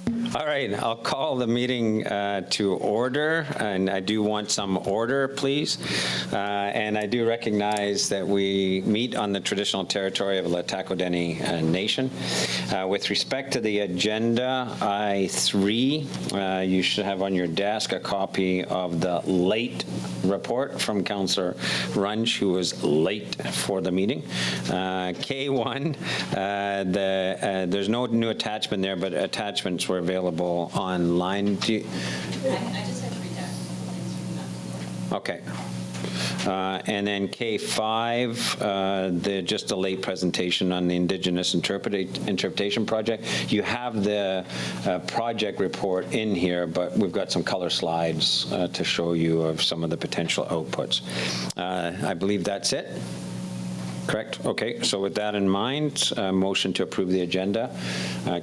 All right, I'll call the meeting to order, and I do want some order, please. And I do recognize that we meet on the traditional territory of the LHTAKO DENE Nation. With respect to the agenda, I3, you should have on your desk a copy of the late report from Councillor Runge, who was late for the meeting. K1, there's no new attachment there, but attachments were available online. I just had to read that. Okay. And then K5, just a late presentation on the Indigenous Interpretation Project. You have the project report in here, but we've got some color slides to show you of some of the potential outputs. I believe that's it. Correct? Okay, so with that in mind, motion to approve the agenda.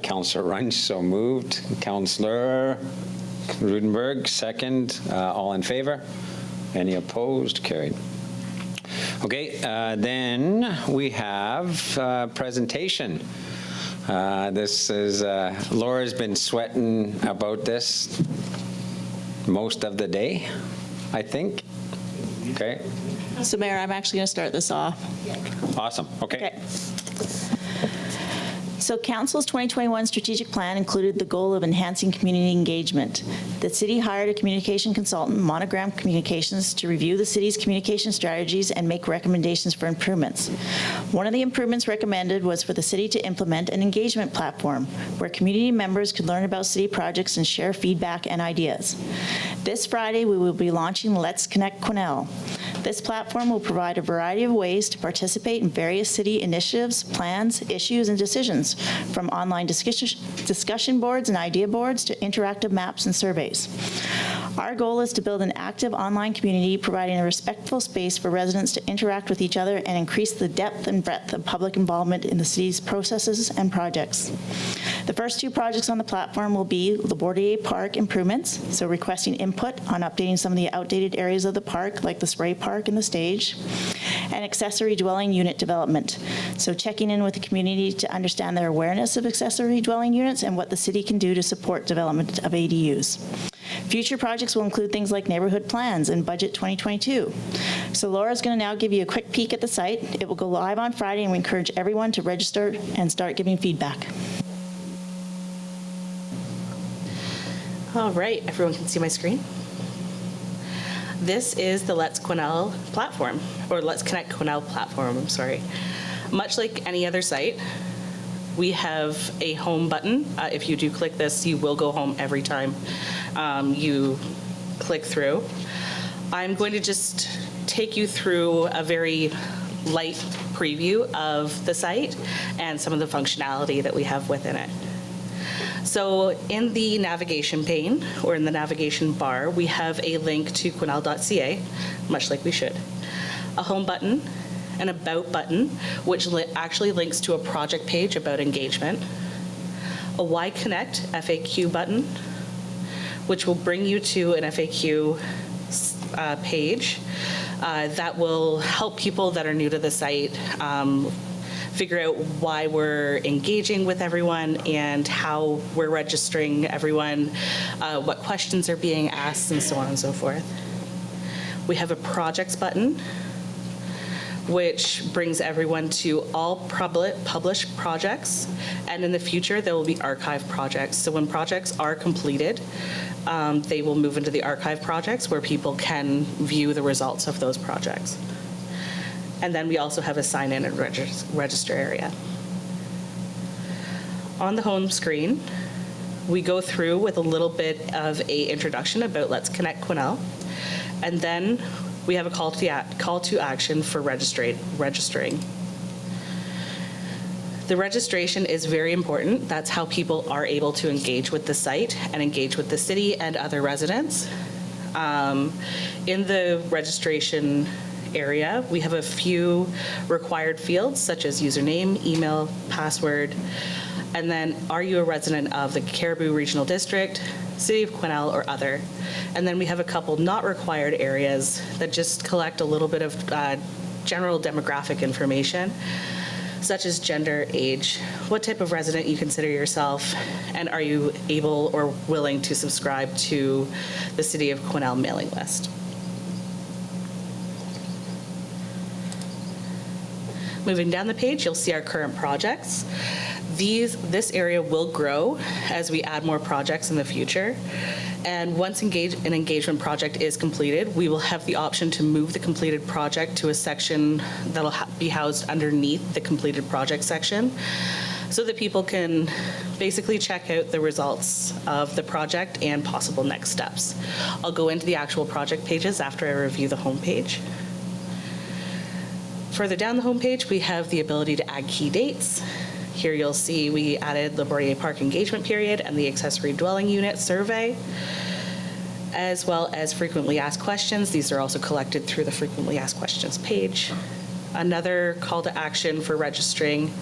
Councillor Runge, so moved. Councillor Rudenberg, second. All in favor? Any opposed? Carried. Okay, then we have presentation. This is, Laura's been sweating about this most of the day, I think. Okay. So, Mayor, I'm actually going to start this off. Awesome. Okay. So Council's 2021 strategic plan included the goal of enhancing community engagement. The city hired a communication consultant, Monogram Communications, to review the city's communication strategies and make recommendations for improvements. One of the improvements recommended was for the city to implement an engagement platform where community members could learn about city projects and share feedback and ideas. This Friday, we will be launching Let's Connect Quesnel. This platform will provide a variety of ways to participate in various city initiatives, plans, issues, and decisions, from online discussion boards and idea boards to interactive maps and surveys. Our goal is to build an active online community, providing a respectful space for residents to interact with each other and increase the depth and breadth of public involvement in the city's processes and projects. The first two projects on the platform will be Labordier Park improvements, so requesting input on updating some of the outdated areas of the park, like the spray park and the stage, and accessory dwelling unit development, so checking in with the community to understand their awareness of accessory dwelling units and what the city can do to support development of ADUs. Future projects will include things like neighborhood plans and budget 2022. So Laura's going to now give you a quick peek at the site. It will go live on Friday, and we encourage everyone to register and start giving feedback. All right, everyone can see my screen. This is the Let's Quesnel platform, or Let's Connect Quesnel platform, I'm sorry. Much like any other site, we have a home button. If you do click this, you will go home every time you click through. I'm going to just take you through a very light preview of the site and some of the functionality that we have within it. So in the navigation pane, or in the navigation bar, we have a link to quesnel.ca, much like we should. A home button, an about button, which actually links to a project page about engagement. A Why Connect FAQ button, which will bring you to an FAQ page that will help people that are new to the site figure out why we're engaging with everyone and how we're registering everyone, what questions are being asked, and so on and so forth. We have a projects button, which brings everyone to all published projects, and in the future there will be archive projects. So when projects are completed, they will move into the archive projects where people can view the results of those projects. And then we also have a sign in and register area. On the home screen, we go through with a little bit of an introduction about Let's Connect Quesnel, and then we have a call to action for registering. The registration is very important. That's how people are able to engage with the site and engage with the city and other residents. In the registration area, we have a few required fields, such as username, email, password, and then are you a resident of the Cariboo Regional District, City of Quesnel, or other? And then we have a couple not required areas that just collect a little bit of general demographic information. such as gender, age, what type of resident you consider yourself, and are you able or willing to subscribe to the City of Quesnel mailing list. Moving down the page, you'll see our current projects. This area will grow as we add more projects in the future. And once an engagement project is completed, we will have the option to move the completed project to a section that'll be housed underneath the completed project section, so that people can basically check out the results of the project and possible next steps. I'll go into the actual project pages after I review the homepage. Further down the homepage, we have the ability to add key dates. Here you'll see we added the Labordier Park engagement period and the accessory dwelling unit survey, as well as frequently asked questions. These are also collected through the frequently asked questions page. Another call to action for registering,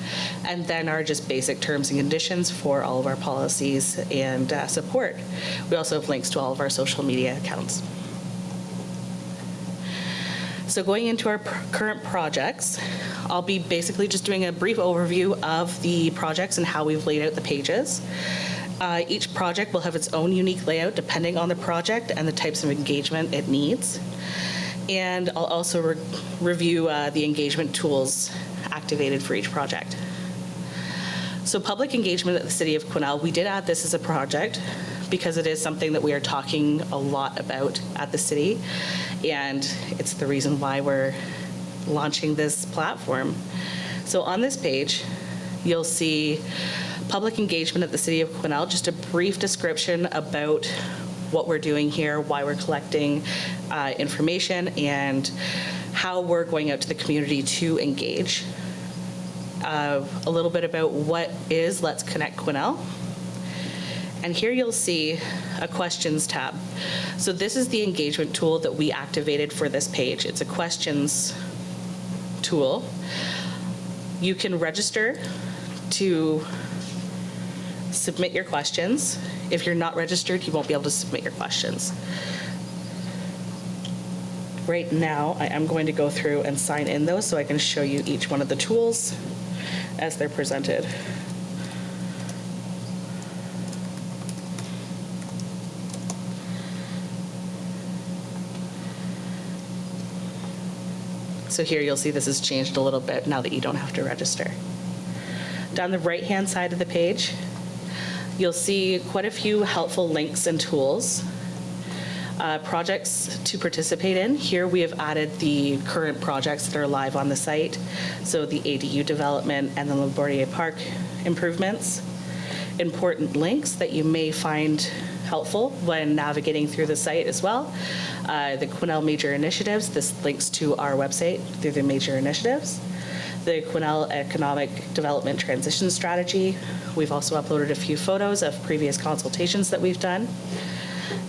and then our just basic terms and conditions for all of our policies and support. We also have links to all of our social media accounts. So going into our current projects, I'll be basically just doing a brief overview of the projects and how we've laid out the pages. Each project will have its own unique layout depending on the project and the types of engagement it needs. And I'll also review the engagement tools activated for each project. So public engagement at the City of Quesnel, we did add this as a project because it is something that we are talking a lot about at the city, and it's the reason why we're launching this platform. So on this page, you'll see public engagement at the City of Quesnel, just a brief description about what we're doing here, why we're collecting information, and how we're going out to the community to engage. A little bit about what is Let's Connect Quesnel. And here you'll see a questions tab. So this is the engagement tool that we activated for this page. It's a questions tool. You can register to submit your questions. If you're not registered, you won't be able to submit your questions. Right now, I am going to go through and sign in those so I can show you each one of the tools as they're presented. So here you'll see this has changed a little bit now that you don't have to register. Down the right-hand side of the page, you'll see quite a few helpful links and tools. Projects to participate in. Here we have added the current projects that are live on the site, so the ADDU Development and the Labordier Park improvements. Important links that you may find helpful when navigating through the site as well. The Quesnel Major Initiatives, this links to our website through the Major Initiatives. The Quesnel Economic Development Transition Strategy. We've also uploaded a few photos of previous consultations that we've done.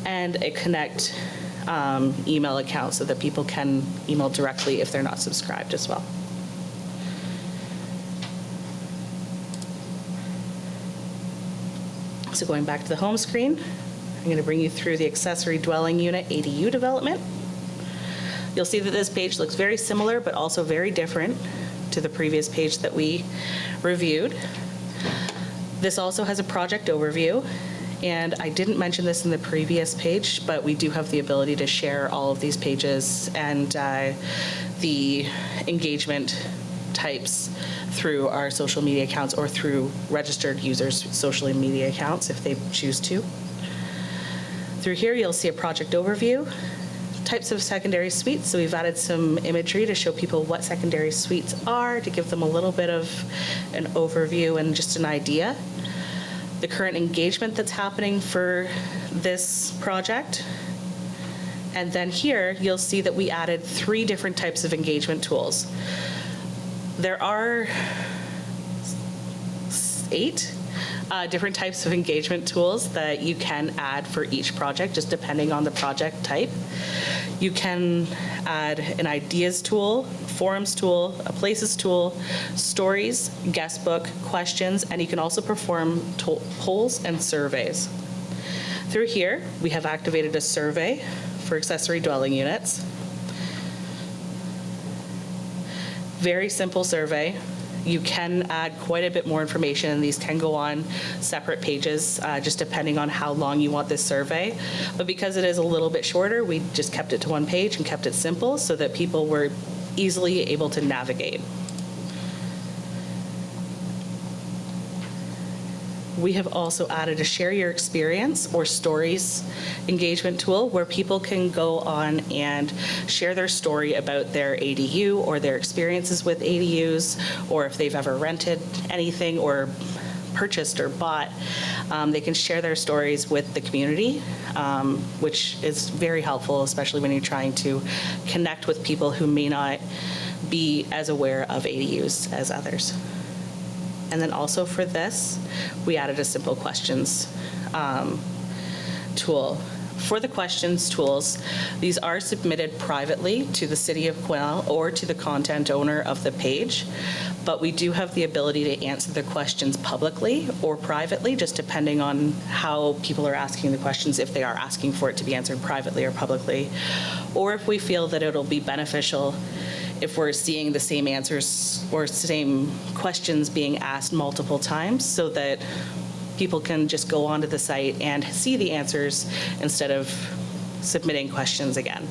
And a Connect email account so that people can email directly if they're not subscribed as well. So going back to the home screen, I'm going to bring you through the accessory dwelling unit ADU development. You'll see that this page looks very similar but also very different to the previous page that we reviewed. This also has a project overview. And I didn't mention this in the previous page, but we do have the ability to share all of these pages and the engagement types through our social media accounts or through registered users' social media accounts if they choose to. Through here, you'll see a project overview, types of secondary suites. So we've added some imagery to show people what secondary suites are, to give them a little bit of an overview and just an idea. The current engagement that's happening for this project. And then here, you'll see that we added 3 different types of engagement tools. There are 8 different types of engagement tools that you can add for each project, just depending on the project type. You can add an ideas tool, forums tool, a places tool, stories, guest book, questions, and you can also perform polls and surveys. Through here, we have activated a survey for accessory dwelling units. Very simple survey. You can add quite a bit more information, and these can go on separate pages, just depending on how long you want this survey. But because it is a little bit shorter, we just kept it to one page and kept it simple so that people were easily able to navigate. We have also added a share your experience or stories engagement tool where people can go on and share their story about their ADU or their experiences with ADUs, or if they've ever rented anything or purchased or bought. They can share their stories with the community, which is very helpful, especially when you're trying to connect with people who may not be as aware of ADUs as others. And then also for this, we added a simple questions tool. For the questions tools, these are submitted privately to the City of Quesnel or to the content owner of the page, but we do have the ability to answer the questions publicly or privately, just depending on how people are asking the questions, if they are asking for it to be answered privately or publicly, or if we feel that it'll be beneficial if we're seeing the same answers or same questions being asked multiple times, so that people can just go onto the site and see the answers instead of submitting questions again.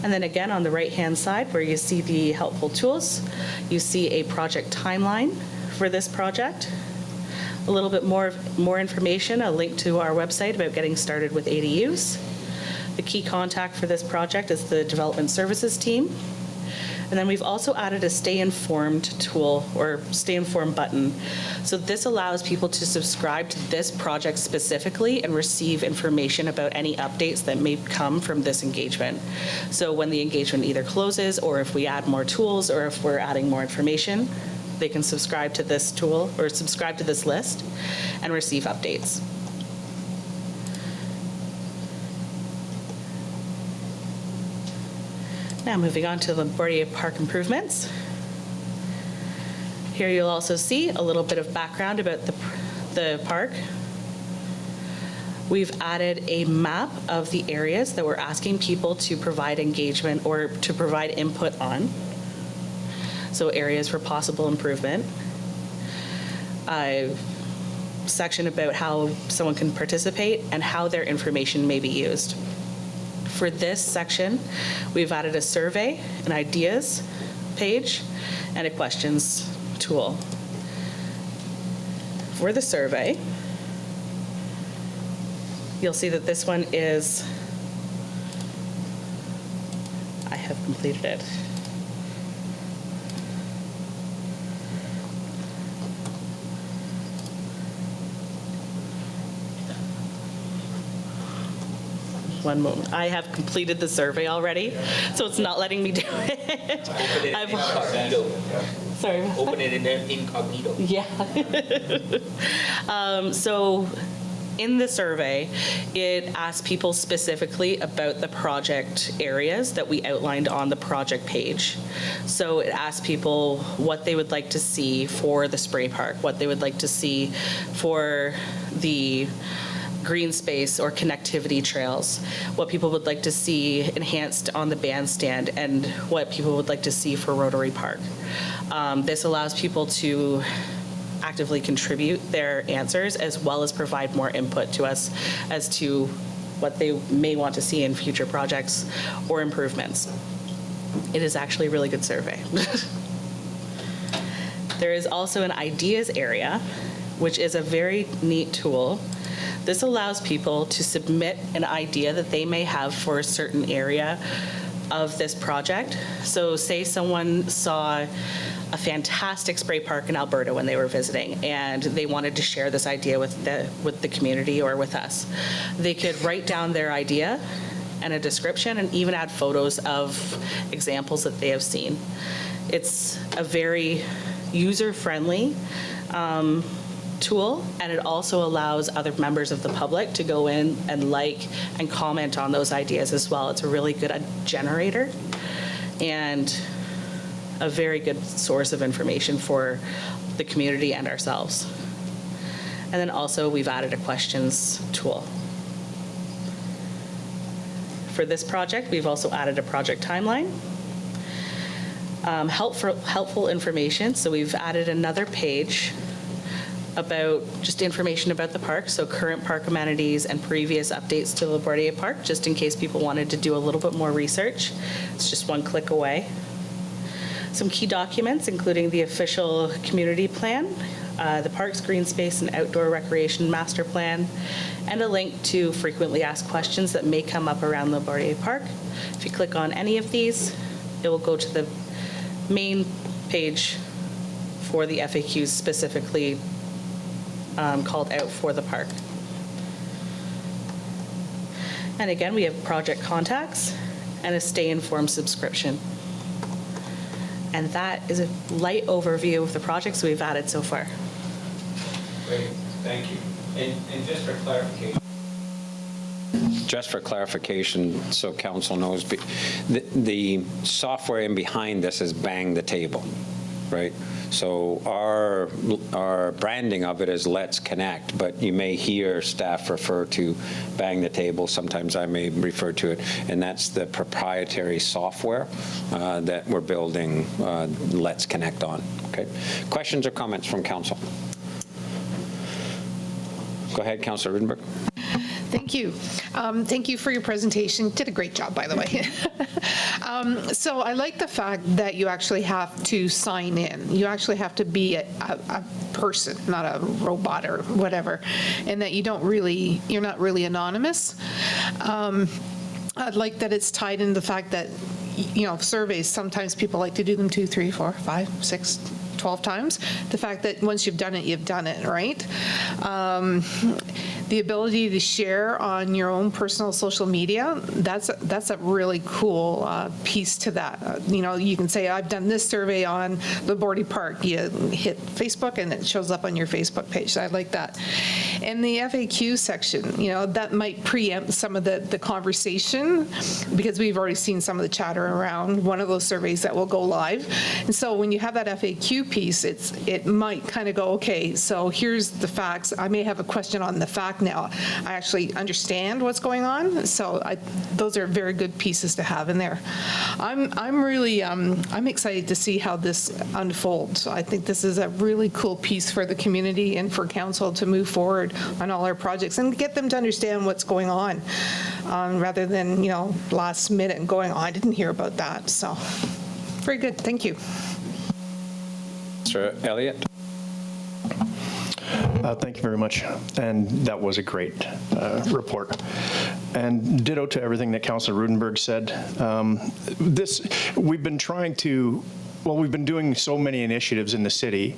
And then again, on the right-hand side where you see the helpful tools, you see a project timeline for this project, a little bit more information, a link to our website about getting started with ADUs. The key contact for this project is the Development Services team. And then we've also added a Stay Informed tool or Stay Informed button. So this allows people to subscribe to this project specifically and receive information about any updates that may come from this engagement. So when the engagement either closes, or if we add more tools, or if we're adding more information, they can subscribe to this tool or subscribe to this list and receive updates. Now moving on to LaGuardia Park improvements. Here you'll also see a little bit of background about the park. We've added a map of the areas that we're asking people to provide engagement or to provide input on. So areas for possible improvement. A section about how someone can participate and how their information may be used. For this section, we've added a survey, an ideas page, and a questions tool. For the survey, you'll see that this one is, I have completed it. One moment. I have completed the survey already, so it's not letting me do it. Open it in incognito. Sorry. Open it in incognito. Yeah. So in the survey, it asked people specifically about the project areas that we outlined on the project page. So it asked people what they would like to see for the spray park, what they would like to see for the green space or connectivity trails, what people would like to see enhanced on the bandstand, and what people would like to see for Rotary Park. This allows people to actively contribute their answers as well as provide more input to us as to what they may want to see in future projects or improvements. It is actually a really good survey. There is also an ideas area, which is a very neat tool. This allows people to submit an idea that they may have for a certain area of this project. So say someone saw a fantastic spray park in Alberta when they were visiting, and they wanted to share this idea with the community or with us. They could write down their idea and a description and even add photos of examples that they have seen. It's a very user-friendly tool, and it also allows other members of the public to go in and like and comment on those ideas as well. It's a really good generator and a very good source of information for the community and ourselves. And then also we've added a questions tool. For this project, we've also added a project timeline. Helpful information, so we've added another page about just information about the park, so current park amenities and previous updates to LaBordier Park, just in case people wanted to do a little bit more research. It's just one click away. Some key documents, including the official community plan, the park's green space and outdoor recreation master plan, and a link to frequently asked questions that may come up around LaBordier Park. If you click on any of these, it will go to the main page for the FAQs specifically called out for the park. And again, we have project contacts and a stay informed subscription. And that is a light overview of the projects we've added so far. Great, thank you. And just for clarification. Just for clarification, so council knows, the software in behind this is Bang the Table, right? So our branding of it is Let's Connect, but you may hear staff refer to Bang the Table. Sometimes I may refer to it, and that's the proprietary software that we're building Let's Connect on. Okay. Questions or comments from council? Go ahead, Councillor Rudenberg. Thank you. Thank you for your presentation. Did a great job, by the way. So I like the fact that you actually have to sign in. You actually have to be a person, not a robot or whatever, and that you're not really anonymous. I like that it's tied in the fact that, surveys, sometimes people like to do them 2, 3, 4, 5, 6, 12 times. The fact that once you've done it, right? The ability to share on your own personal social media, that's a really cool piece to that. You can say, I've done this survey on LaBordier Park. You hit Facebook and it shows up on your Facebook page. I like that. And the FAQ section, that might preempt some of the conversation, because we've already seen some of the chatter around one of those surveys that will go live. And so when you have that FAQ piece, it might kind of go, okay, so here's the facts. I may have a question on the fact now. I actually understand what's going on. So those are very good pieces to have in there. I'm really I'm excited to see how this unfolds. I think this is a really cool piece for the community and for council to move forward on all our projects and get them to understand what's going on, rather than last minute and going, oh, I didn't hear about that. So very good. Thank you. Sir Elliott. Thank you very much. And that was a great report. And ditto to everything that Councillor Rudenberg said. We've been trying to, we've been doing so many initiatives in the city,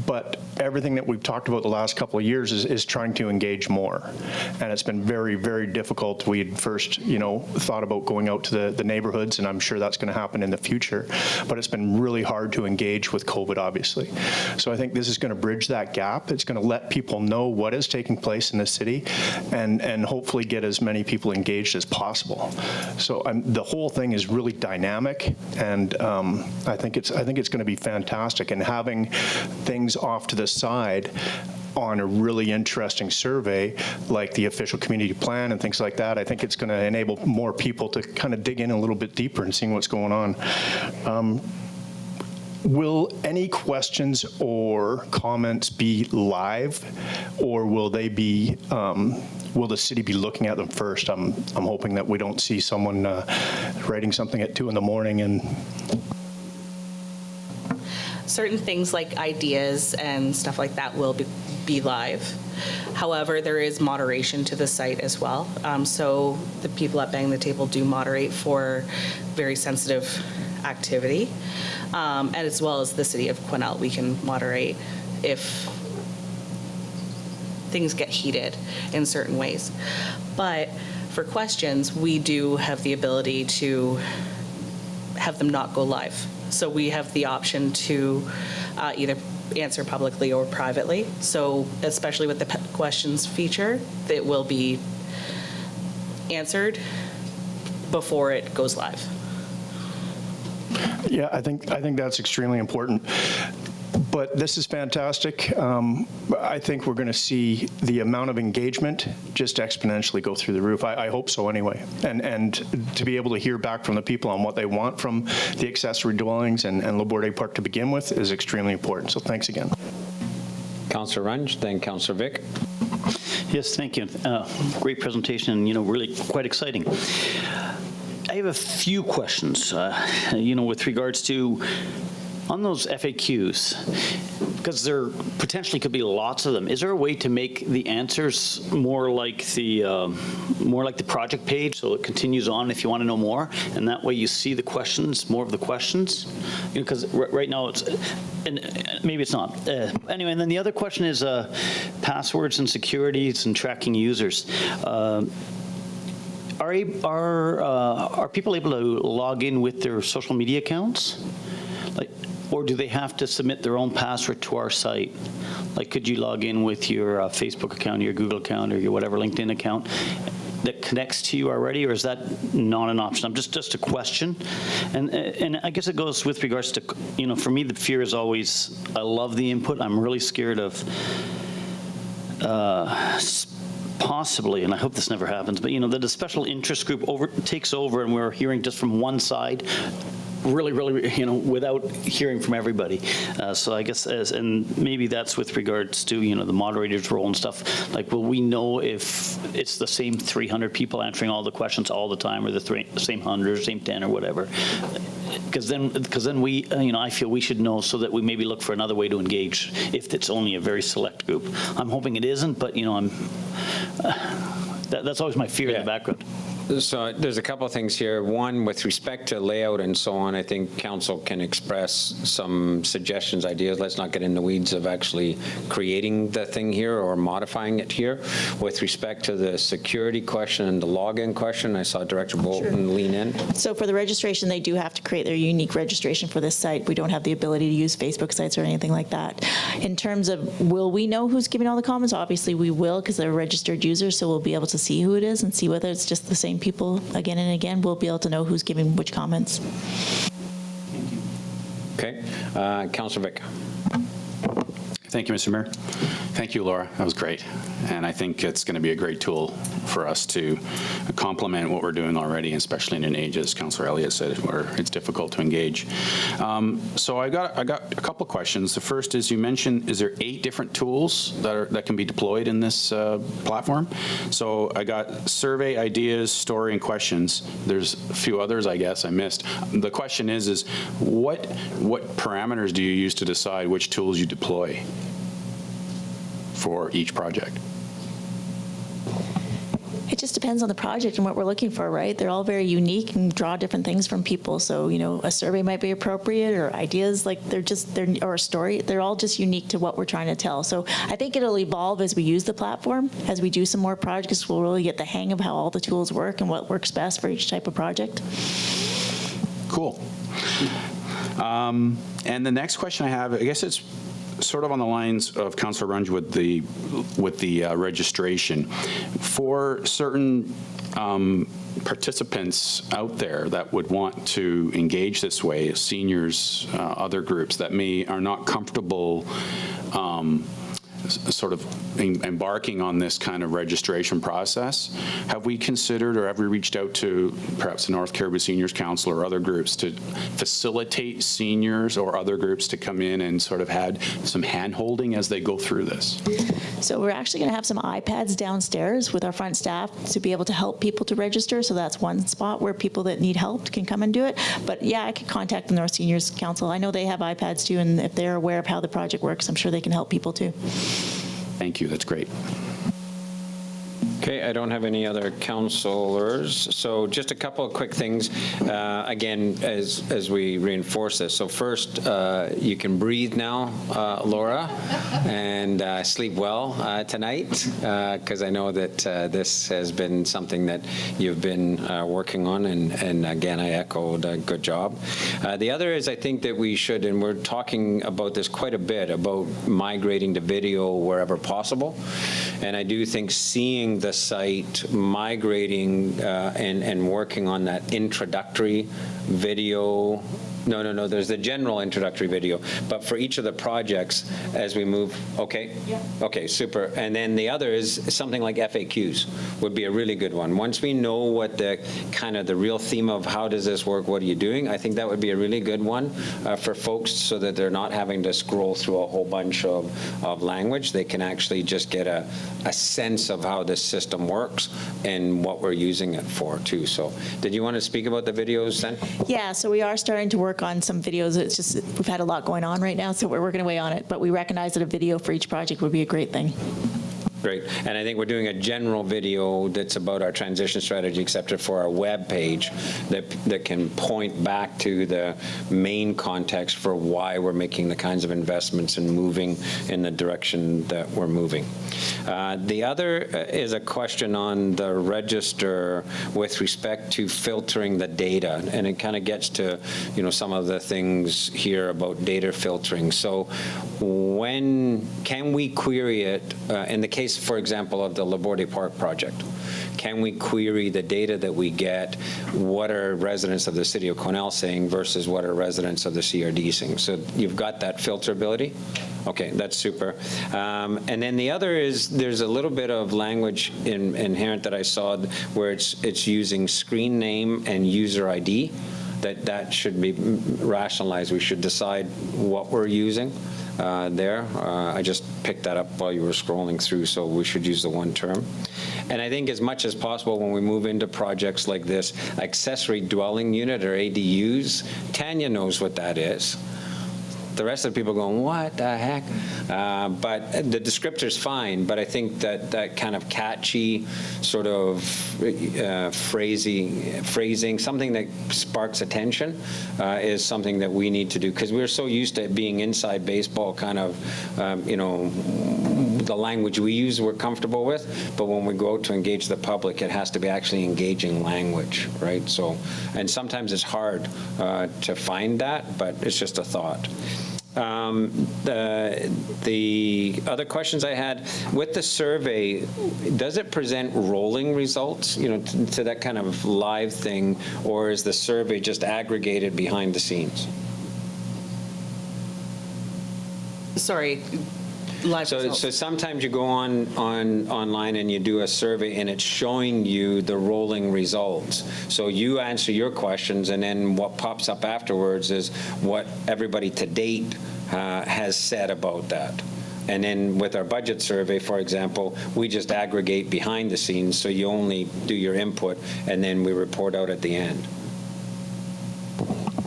but everything that we've talked about the last couple of years is trying to engage more. And it's been very, very difficult. We had first, thought about going out to the neighborhoods, and I'm sure that's going to happen in the future. But it's been really hard to engage with COVID, obviously. So I think this is going to bridge that gap. It's going to let people know what is taking place in the city, and hopefully get as many people engaged as possible. So the whole thing is really dynamic, and I think it's going to be fantastic. And having things off to the side on a really interesting survey like the official community plan and things like that, I think it's going to enable more people to kind of dig in a little bit deeper and seeing what's going on. Will any questions or comments be live, or will they be? Will the city be looking at them first? I'm hoping that we don't see someone writing something at 2 a.m. and. Certain things like ideas and stuff like that will be live. However, there is moderation to the site as well. So the people at Bang the Table do moderate for very sensitive activity. And as well as the city of Quesnel, we can moderate if things get heated in certain ways. But for questions, we do have the ability to have them not go live. So we have the option to either answer publicly or privately. So especially with the questions feature, it will be answered before it goes live. Yeah, I think that's extremely important. But this is fantastic. I think we're going to see the amount of engagement just exponentially go through the roof. I hope so anyway. And to be able to hear back from the people on what they want from the accessory dwellings and Laborde Park to begin with is extremely important. So thanks again. Councillor Runge, then Councillor Vic. Yes, thank you. Great presentation, and, really quite exciting. I have a few questions, with regards to on those FAQs, because there potentially could be lots of them. Is there a way to make the answers more like the project page, so it continues on if you want to know more, and that way you see the questions, more of the questions? Because right now it's, and maybe it's not. Anyway, and then the other question is passwords and securities and tracking users. Are people able to log in with their social media accounts? Or do they have to submit their own password to our site? Like, could you log in with your Facebook account, your Google account, or your whatever LinkedIn account that connects to you already, or is that not an option? Just a question. And I guess it goes with regards to, for me, the fear is always, I love the input. I'm really scared of possibly, and I hope this never happens, but that a special interest group takes over and we're hearing just from one side, really, without hearing from everybody. So I guess, and maybe that's with regards to, the moderator's role and stuff. Like, will we know if it's the same 300 people answering all the questions all the time, or the same 100, same 10, or whatever? Because then we, I feel we should know, so that we maybe look for another way to engage if it's only a very select group. I'm hoping it isn't, but, that's always my fear in the background. So there's a couple of things here. One, with respect to layout and so on, I think council can express some suggestions, ideas. Let's not get in the weeds of actually creating the thing here or modifying it here. With respect to the security question and the login question, I saw Director Bolton lean in. So for the registration, they do have to create their unique registration for this site. We don't have the ability to use Facebook sites or anything like that. In terms of, will we know who's giving all the comments? Obviously we will, because they're registered users, so we'll be able to see who it is and see whether it's just the same people again and again. We'll be able to know who's giving which comments. Okay. Councillor Vic. Thank you, Mr. Mayor. Thank you, Laura. That was great. And I think it's going to be a great tool for us to complement what we're doing already, especially in an age, as Councillor Elliott said, where it's difficult to engage. So I got a couple of questions. The first is, you mentioned, is there 8 different tools that can be deployed in this platform? So I got survey, ideas, story, and questions. There's a few others, I guess, I missed. The question is what parameters do you use to decide which tools you deploy for each project? It just depends on the project and what we're looking for, right? They're all very unique and draw different things from people. So, a survey might be appropriate, or ideas, like or a story. They're all just unique to what we're trying to tell. So I think it'll evolve as we use the platform. As we do some more projects, we'll really get the hang of how all the tools work and what works best for each type of project. Cool. And the next question I have, I guess it's sort of on the lines of Councillor Runge with the registration. For certain participants out there that would want to engage this way, seniors, other groups that are not comfortable sort of embarking on this kind of registration process, have we considered, or have we reached out to perhaps the North Cariboo Seniors Council or other groups to facilitate seniors or other groups to come in and sort of had some hand-holding as they go through this? So we're actually going to have some iPads downstairs with our front staff to be able to help people to register. So that's one spot where people that need help can come and do it. But yeah, I could contact the North Seniors Council. I know they have iPads too, and if they're aware of how the project works, I'm sure they can help people too. Thank you. That's great. Okay, I don't have any other councillors. So just a couple of quick things, again, as we reinforce this. So first, you can breathe now, Laura, and sleep well tonight, because I know that this has been something that you've been working on, and again, I echoed a good job. The other is, I think that we should, and we're talking about this quite a bit, about migrating to video wherever possible. And I do think seeing the site migrating and working on that introductory video No, there's the general introductory video, but for each of the projects, as we move, okay? Yeah. Okay, super. And then the other is something like FAQs would be a really good one. Once we know what the kind of the real theme of how does this work, what are you doing, I think that would be a really good one for folks so that they're not having to scroll through a whole bunch of language. They can actually just get a sense of how this system works and what we're using it for too. So did you want to speak about the videos then? Yeah, so we are starting to work on some videos. It's just, we've had a lot going on right now, so we're working away on it. But we recognize that a video for each project would be a great thing. Great. And I think we're doing a general video that's about our transition strategy, except for our web page that can point back to the main context for why we're making the kinds of investments and moving in the direction that we're moving. The other is a question on the register with respect to filtering the data, and it kind of gets to, you know, some of the things here about data filtering. So when can we query it in the case, for example, of the Laborde Park project? Can we query the data that we get? What are residents of the city of Quesnel saying versus what are residents of the CRD saying? So you've got that filterability? Okay, that's super. And then the other is there's a little bit of language inherent that I saw where it's using screen name and user ID. That should be rationalized. We should decide what we're using there. I just picked that up while you were scrolling through, so we should use the one term. And I think as much as possible when we move into projects like this, accessory dwelling unit or ADUs, Tanya knows what that is. The rest of the people going, what the heck? But the descriptor's fine, but I think that kind of catchy sort of phrasing, something that sparks attention is something that we need to do, because we're so used to it being inside baseball kind of, the language we use we're comfortable with, but when we go out to engage the public, it has to be actually engaging language, right? So, and sometimes it's hard to find that, but it's just a thought. The other questions I had, with the survey, does it present rolling results, you know, to that kind of live thing, or is the survey just aggregated behind the scenes? Sorry, live results. So sometimes you go online and you do a survey and it's showing you the rolling results. So you answer your questions, and then what pops up afterwards is what everybody to date has said about that. And then with our budget survey, for example, we just aggregate behind the scenes, so you only do your input and then we report out at the end.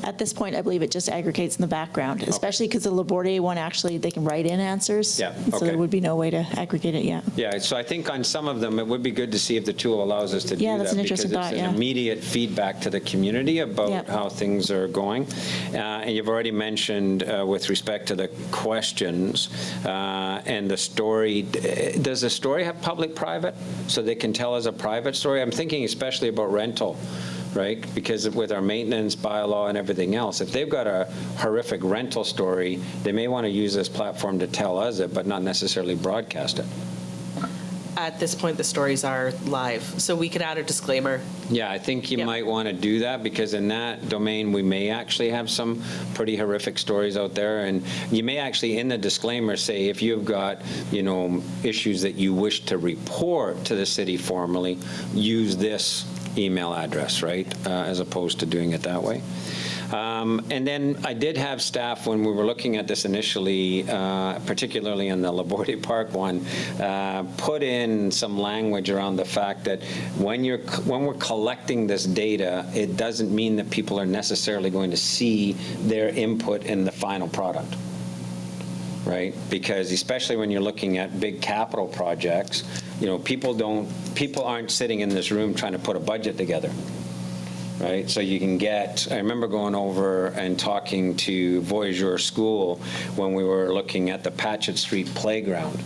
At this point, I believe it just aggregates in the background, especially because the Laborde one, actually, they can write in answers. Yeah, So okay. there would be no way to aggregate it yet. Yeah, so I think on some of them, it would be good to see if the tool allows us to do that. Yeah, that's an interesting thought, Because it's yeah. an immediate feedback to the community about Yep. how things are going. And you've already mentioned with respect to the questions and the story, does the story have public-private? So they can tell us a private story? I'm thinking especially about rental, right? Because with our maintenance bylaw and everything else, if they've got a horrific rental story, they may want to use this platform to tell us it, but not necessarily broadcast it. At this point, the stories are live, so we could add a disclaimer. Yeah, I think you Yep. might want to do that, because in that domain, we may actually have some pretty horrific stories out there. And you may actually, in the disclaimer, say if you've got, you know, issues that you wish to report to the city formally, use this email address, right, as opposed to doing it that way. And then I did have staff, when we were looking at this initially, particularly in the Laborde Park one, put in some language around the fact that when we're collecting this data, it doesn't mean that people are necessarily going to see their input in the final product. Right? Because especially when you're looking at big capital projects, you know, people aren't sitting in this room trying to put a budget together. Right? So you can get, I remember going over and talking to Voyageur School when we were looking at the Patchett Street playground.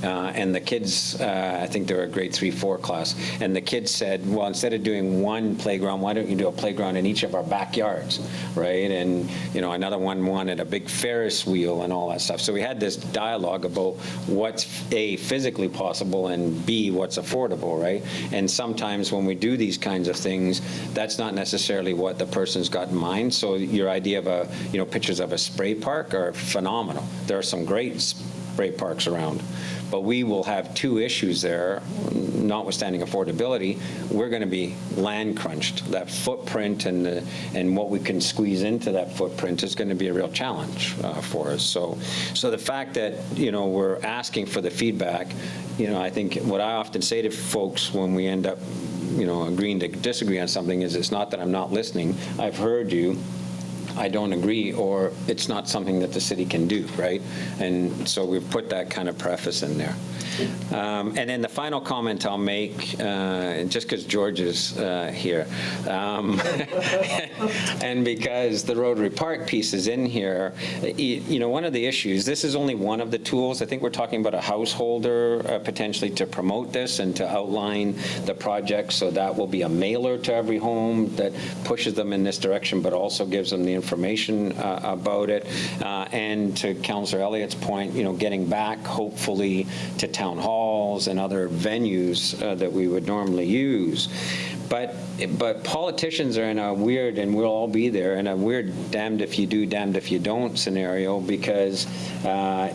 And the kids, I think they were a grade 3-4 class, and the kids said, well, instead of doing one playground, why don't you do a playground in each of our backyards, right? And, another one wanted a big Ferris wheel and all that stuff. So we had this dialogue about what's A, physically possible, and B, what's affordable, right? And sometimes when we do these kinds of things, that's not necessarily what the person's got in mind. So your idea of pictures of a spray park are phenomenal. There are some great spray parks around, but we will have two issues there, notwithstanding affordability. We're going to be land crunched. That footprint and what we can squeeze into that footprint is going to be a real challenge for us. So the fact that we're asking for the feedback, I think what I often say to folks when we end up agreeing to disagree on something is, it's not that I'm not listening. I've heard you. I don't agree, or it's not something that the city can do, right? And so we've put that kind of preface in there. And then the final comment I'll make, just because George is here, and because the Rotary Park piece is in here, one of the issues, this is only one of the tools. I think we're talking about a householder potentially to promote this and to outline the project, so that will be a mailer to every home that pushes them in this direction, but also gives them the information about it. And to Councillor Elliott's point, getting back hopefully to town halls and other venues that we would normally use. But politicians are in a weird, and we'll all be there, in a weird damned if you do, damned if you don't scenario, because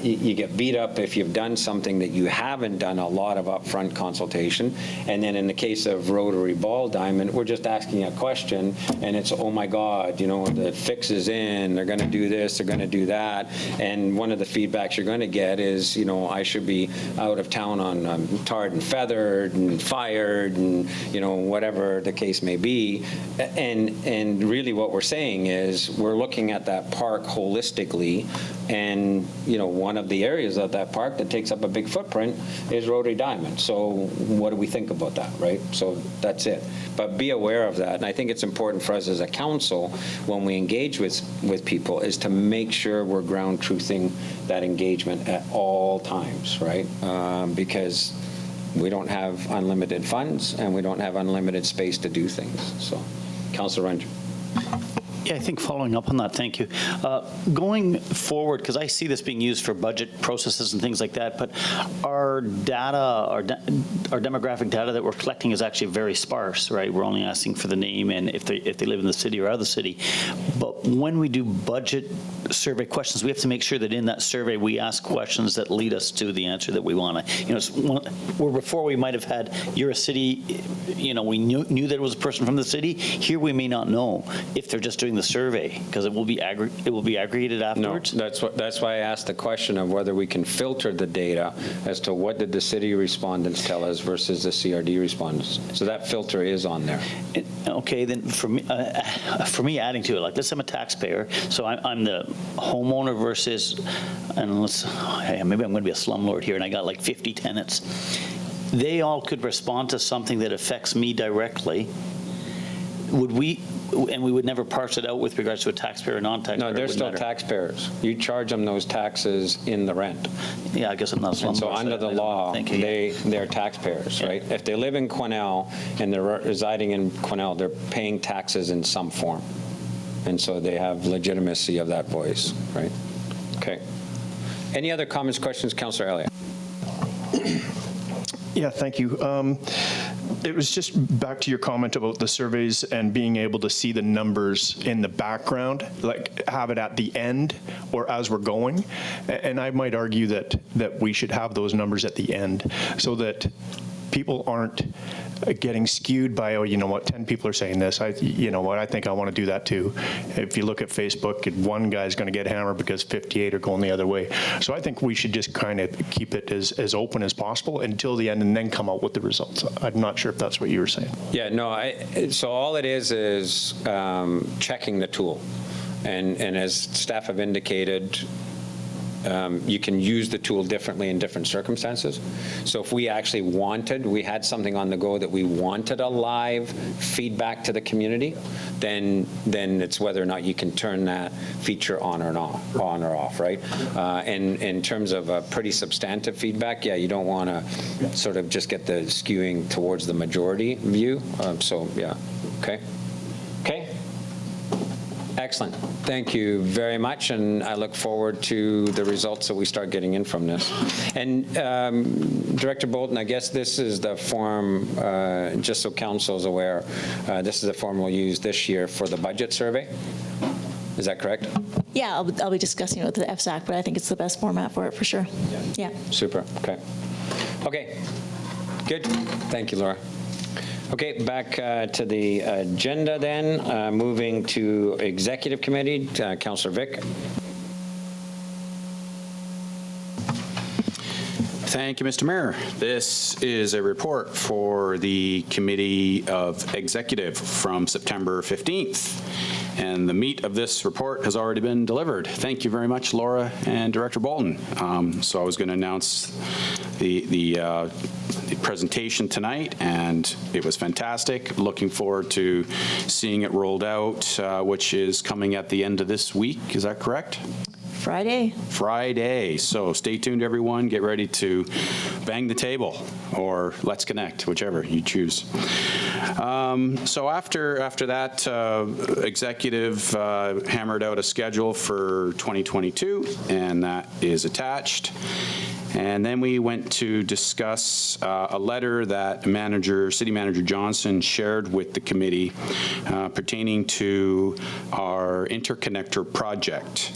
you get beat up if you've done something that you haven't done a lot of upfront consultation. And then in the case of Rotary Ball Diamond, we're just asking a question, and it's, oh my God, the fix is in, they're going to do this, they're going to do that. And one of the feedbacks you're going to get is, I should be out of town on tarred and feathered and fired and, whatever the case may be. And really what we're saying is we're looking at that park holistically, and one of the areas of that park that takes up a big footprint is Rotary Diamond. So what do we think about that, right? So that's it. But be aware of that. And I think it's important for us as a council, when we engage with people, is to make sure we're ground truthing that engagement at all times, right? Because we don't have unlimited funds, and we don't have unlimited space to do things. So, Councillor Runge. Yeah, I think following up on that, thank you. Going forward, because I see this being used for budget processes and things like that, but our data, our demographic data that we're collecting is actually very sparse, right? We're only asking for the name and if they live in the city or out of the city. But when we do budget survey questions, we have to make sure that in that survey we ask questions that lead us to the answer that we want to. Where before we might have had, you're a city, we knew that it was a person from the city. Here we may not know if they're just doing the survey, because it will be aggregated afterwards. No, that's why I asked the question of whether we can filter the data as to what did the city respondents tell us versus the CRD respondents. So that filter is on there. Okay, then for me adding to it, like let's say I'm a taxpayer, so I'm the homeowner versus, and maybe I'm going to be a slumlord here, and I got like 50 tenants. They all could respond to something that affects me directly. And we would never parse it out with regards to a taxpayer or non-taxpayer. No, they're still taxpayers. You charge them those taxes in the rent. Yeah, I guess I'm not slumlord. And so under the law, they're taxpayers, right? If they live in Quesnel and they're residing in Quesnel, they're paying taxes in some form. And so they have legitimacy of that voice, right? Okay. Any other comments, questions, Councillor Elliott? Yeah, thank you. It was just back to your comment about the surveys and being able to see the numbers in the background, like have it at the end or as we're going. And I might argue that we should have those numbers at the end so that people aren't getting skewed by, oh, you know what, 10 people are saying this. You know what, I think I want to do that too. If you look at Facebook, one guy's going to get hammered because 58 are going the other way. So I think we should just kind of keep it as open as possible until the end and then come out with the results. I'm not sure if that's what you were saying. Yeah, no, so all it is checking the tool. And as staff have indicated, you can use the tool differently in different circumstances. So if we actually we had something on the go that we wanted a live feedback to the community, then it's whether or not you can turn that feature on or off, right? And in terms of a pretty substantive feedback, yeah, you don't want to sort of just get the skewing towards the majority view. So yeah, okay. Okay. Excellent. Thank you very much, and I look forward to the results that we start getting in from this. And Director Bolton, I guess this is the form, just so council is aware, this is the form we'll use this year for the budget survey. Is that correct? Yeah, I'll be discussing it with the FSAC, but I think it's the best format for it, for sure. Yeah. Super. Okay. Okay. Good. Thank you, Laura. Okay, back to the agenda then. Moving to Executive Committee, Councillor Vic. Thank you, Mr. Mayor. This is a report for the Committee of Executive from September 15th. And the meat of this report has already been delivered. Thank you very much, Laura and Director Bolton. So I was going to announce the presentation tonight, and it was fantastic. Looking forward to seeing it rolled out, which is coming at the end of this week. Is that correct? Friday. So stay tuned, everyone. Get ready to bang the table or let's connect, whichever you choose. So after that, executive hammered out a schedule for 2022, and that is attached. And then we went to discuss a letter that City Manager Johnson shared with the committee pertaining to our interconnector project.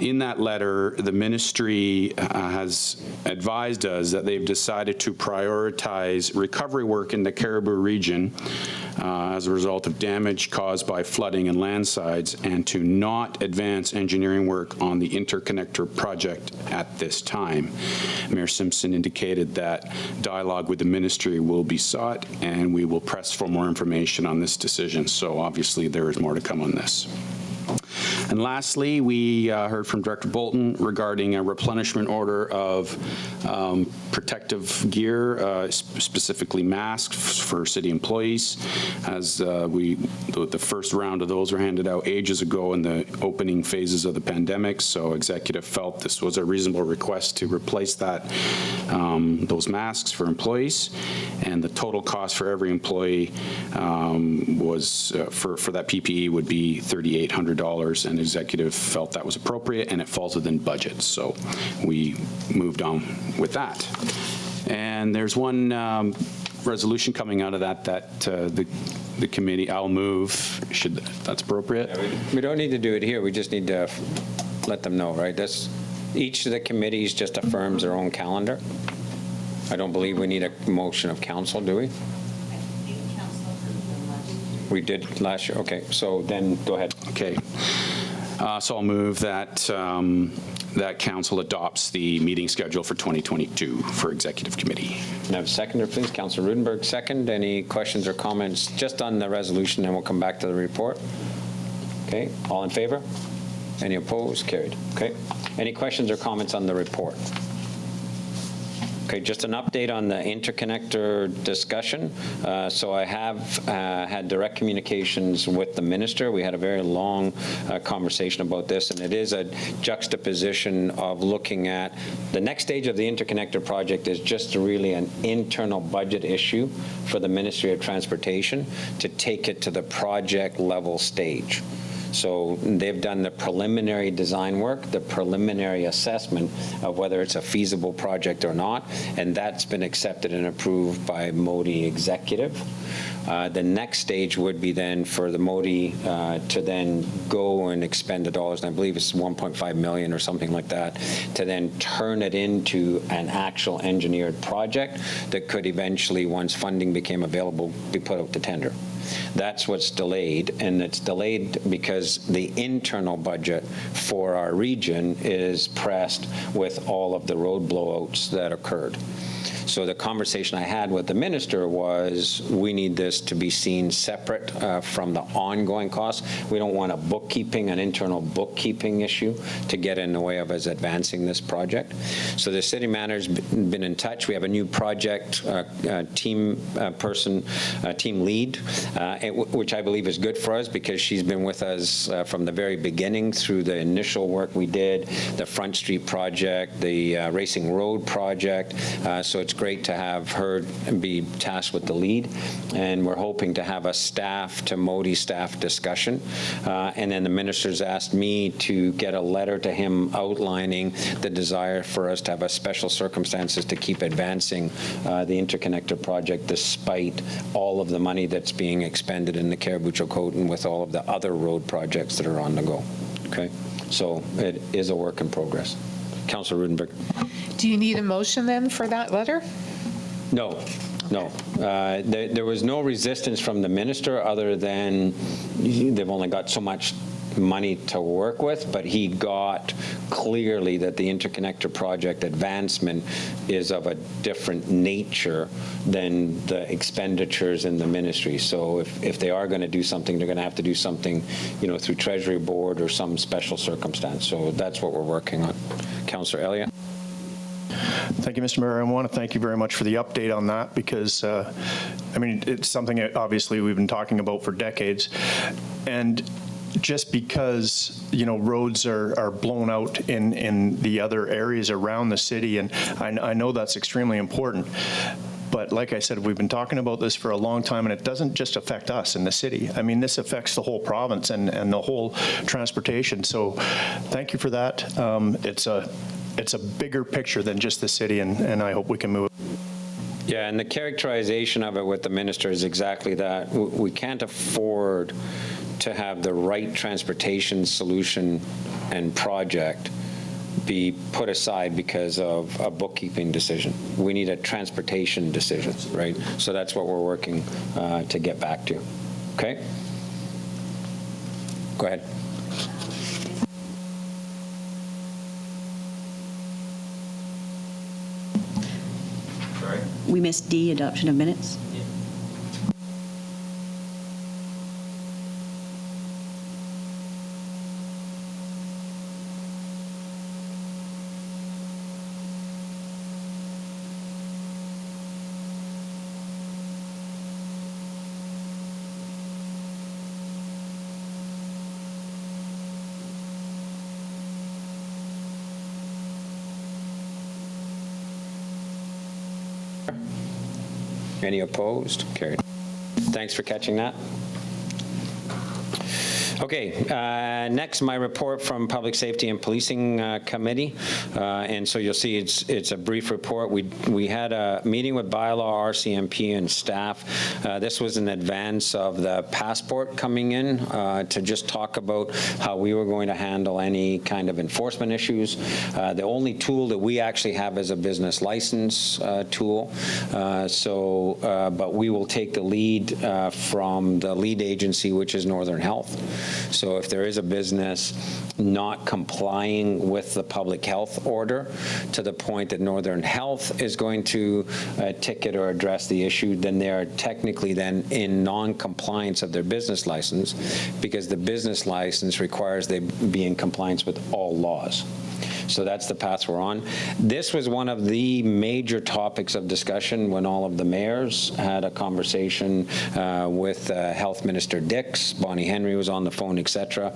In that letter, the ministry has advised us that they've decided to prioritize recovery work in the Caribou region as a result of damage caused by flooding and landslides, and to not advance engineering work on the interconnector project at this time. Mayor Simpson indicated that dialogue with the ministry will be sought, and we will press for more information on this decision. So obviously there is more to come on this. And lastly, we heard from Director Bolton regarding a replenishment order of protective gear, specifically masks for city employees, as the first round of those were handed out ages ago in the opening phases of the pandemic. So executive felt this was a reasonable request to replace that, those masks for employees. And the total cost for every employee was, for that PPE would be $3,800, and executive felt that was appropriate and it falls within budget. So we moved on with that. And there's one resolution coming out of that the committee, I'll move, that's appropriate. Yeah, we don't need to do it here. We just need to let them know, right? Each of the committees just affirms their own calendar. I don't believe we need a motion of council, do we? We did last year. Okay, so then go ahead. Okay. So I'll move that that council adopts the meeting schedule for 2022 for executive committee. Can I have a seconder, please? Councillor Rudenberg, second. Any questions or comments just on the resolution, and we'll come back to the report. Okay, all in favor? Any opposed? Carried. Okay. Any questions or comments on the report? Okay, just an update on the interconnector discussion. So I have had direct communications with the minister. We had a very long conversation about this, and it is a juxtaposition of looking at the next stage of the interconnector project is just really an internal budget issue for the Ministry of Transportation to take it to the project level stage. So they've done the preliminary design work, the preliminary assessment of whether it's a feasible project or not, and that's been accepted and approved by MODI executive. The next stage would be then for the MODI to then go and expend the dollars, and I believe it's 1.5 million or something like that, to then turn it into an actual engineered project that could eventually, once funding became available, be put out to tender. That's what's delayed, and it's delayed because the internal budget for our region is pressed with all of the road blowouts that occurred. So the conversation I had with the minister was, we need this to be seen separate from the ongoing costs. We don't want an internal bookkeeping issue to get in the way of us advancing this project. So the city manager's been in touch. We have a new project team lead, which I believe is good for us because she's been with us from the very beginning through the initial work we did, the Front Street project, the Racing Road project. So it's great to have her be tasked with the lead, and we're hoping to have a staff to Modi staff discussion. And then the minister's asked me to get a letter to him outlining the desire for us to have a special circumstances to keep advancing the interconnector project despite all of the money that's being expended in the Caribou-Chilcotin with all of the other road projects that are on the go. Okay, so it is a work in progress. Councillor Rudenberg. Do you need a motion then for that letter? No. There was no resistance from the minister other than they've only got so much money to work with, but he got clearly that the interconnector project advancement is of a different nature than the expenditures in the ministry. So if they are going to do something, they're going to have to do something, through Treasury Board or some special circumstance. So that's what we're working on. Councillor Elliott. Thank you, Mr. Mayor. I want to thank you very much for the update on that because, it's something that obviously we've been talking about for decades. And just because, roads are blown out in the other areas around the city, and I know that's extremely important. But like I said, we've been talking about this for a long time, and it doesn't just affect us in the city. This affects the whole province and the whole transportation. So thank you for that. It's a bigger picture than just the city, and I hope we can move it. Yeah, and the characterization of it with the minister is exactly that. We can't afford to have the right transportation solution and project be put aside because of a bookkeeping decision. We need a transportation decision, right? So that's what we're working to get back to. Okay? Go ahead. We missed D, adoption of minutes. Any opposed? Carried. Thanks for catching that. Okay, next, my report from Public Safety and Policing Committee. And so you'll see it's a brief report. We had a meeting with Bylaw, RCMP, and staff. This was in advance of the passport coming in to just talk about how we were going to handle any kind of enforcement issues. The only tool that we actually have is a business license tool. But we will take the lead from the lead agency, which is Northern Health. So if there is a business not complying with the public health order to the point that Northern Health is going to ticket or address the issue, then they are technically then in non-compliance of their business license because the business license requires they be in compliance with all laws. So that's the path we're on. This was one of the major topics of discussion when all of the mayors had a conversation with Health Minister Dix. Bonnie Henry was on the phone, etc.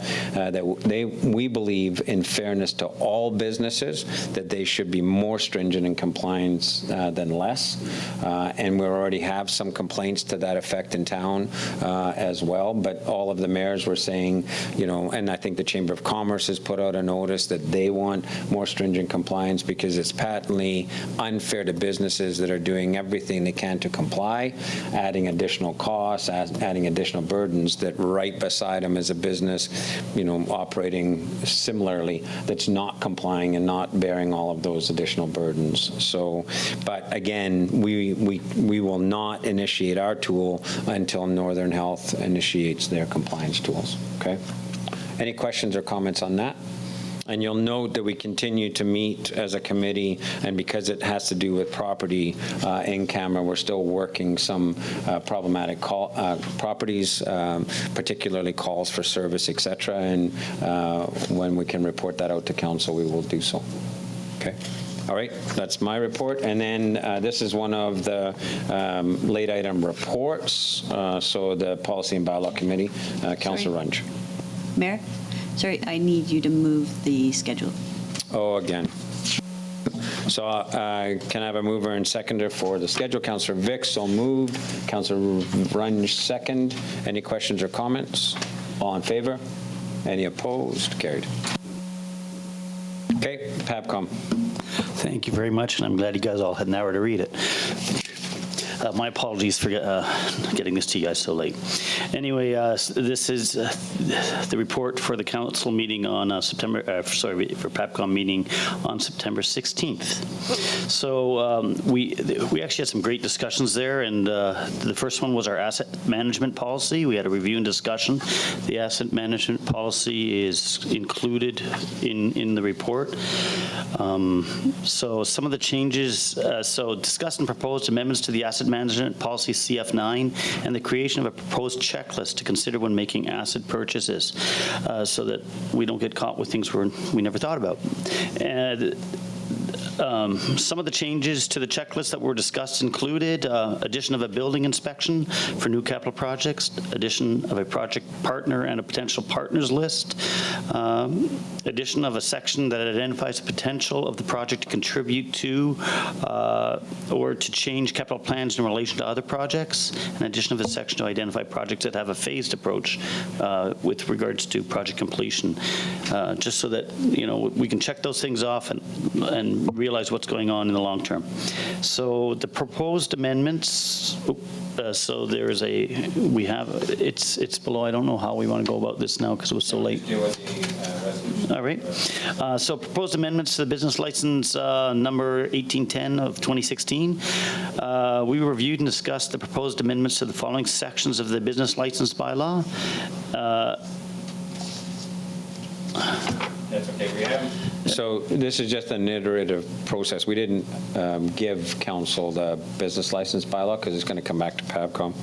We believe, in fairness to all businesses, that they should be more stringent in compliance than less. And we already have some complaints to that effect in town as well. But all of the mayors were saying, and I think the Chamber of Commerce has put out a notice that they want more stringent compliance because it's patently unfair to businesses that are doing everything they can to comply, adding additional costs, adding additional burdens that right beside them is a business, operating similarly that's not complying and not bearing all of those additional burdens. So, but again, we will not initiate our tool until Northern Health initiates their compliance tools, okay? Any questions or comments on that? And you'll note that we continue to meet as a committee, and because it has to do with property in camera, we're still working some problematic properties, particularly calls for service, et cetera, and when we can report that out to council, we will do so. Okay. All right, that's my report. And then this is one of the late item reports. So the Policy and Bylaw Committee, Councillor Runge. Mayor, sorry, I need you to move the schedule. Oh, again. So can I have a mover and seconder for the schedule? Councillor Vic, so moved. Councillor Runge, second. Any questions or comments? All in favor? Any opposed? Carried. Okay, PABCOM. Thank you very much, and I'm glad you guys all had an hour to read it. My apologies for getting this to you guys so late. Anyway, this is the report for the council meeting on for PABCOM meeting on September 16th. So we actually had some great discussions there, and the first one was our asset management policy. We had a review and discussion. The asset management policy is included in the report. So some of the changes, so discussed and proposed amendments to the asset management policy CF9 and the creation of a proposed checklist to consider when making asset purchases so that we don't get caught with things we never thought about. And some of the changes to the checklist that were discussed included addition of a building inspection for new capital projects, addition of a project partner and a potential partners list, addition of a section that identifies the potential of the project to contribute to or to change capital plans in relation to other projects, and addition of a section to identify projects that have a phased approach with regards to project completion, just so that we can check those things off and realize what's going on in the long term. So the proposed amendments, so there's it's below. I don't know how we want to go about this now because it was so late. All right. So proposed amendments to the business license number 1810 of 2016. We reviewed and discussed the proposed amendments to the following sections of the business license bylaw. That's okay, we haven't. So this is just an iterative process. We didn't give council the business license bylaw because it's going to come back to PABCOM.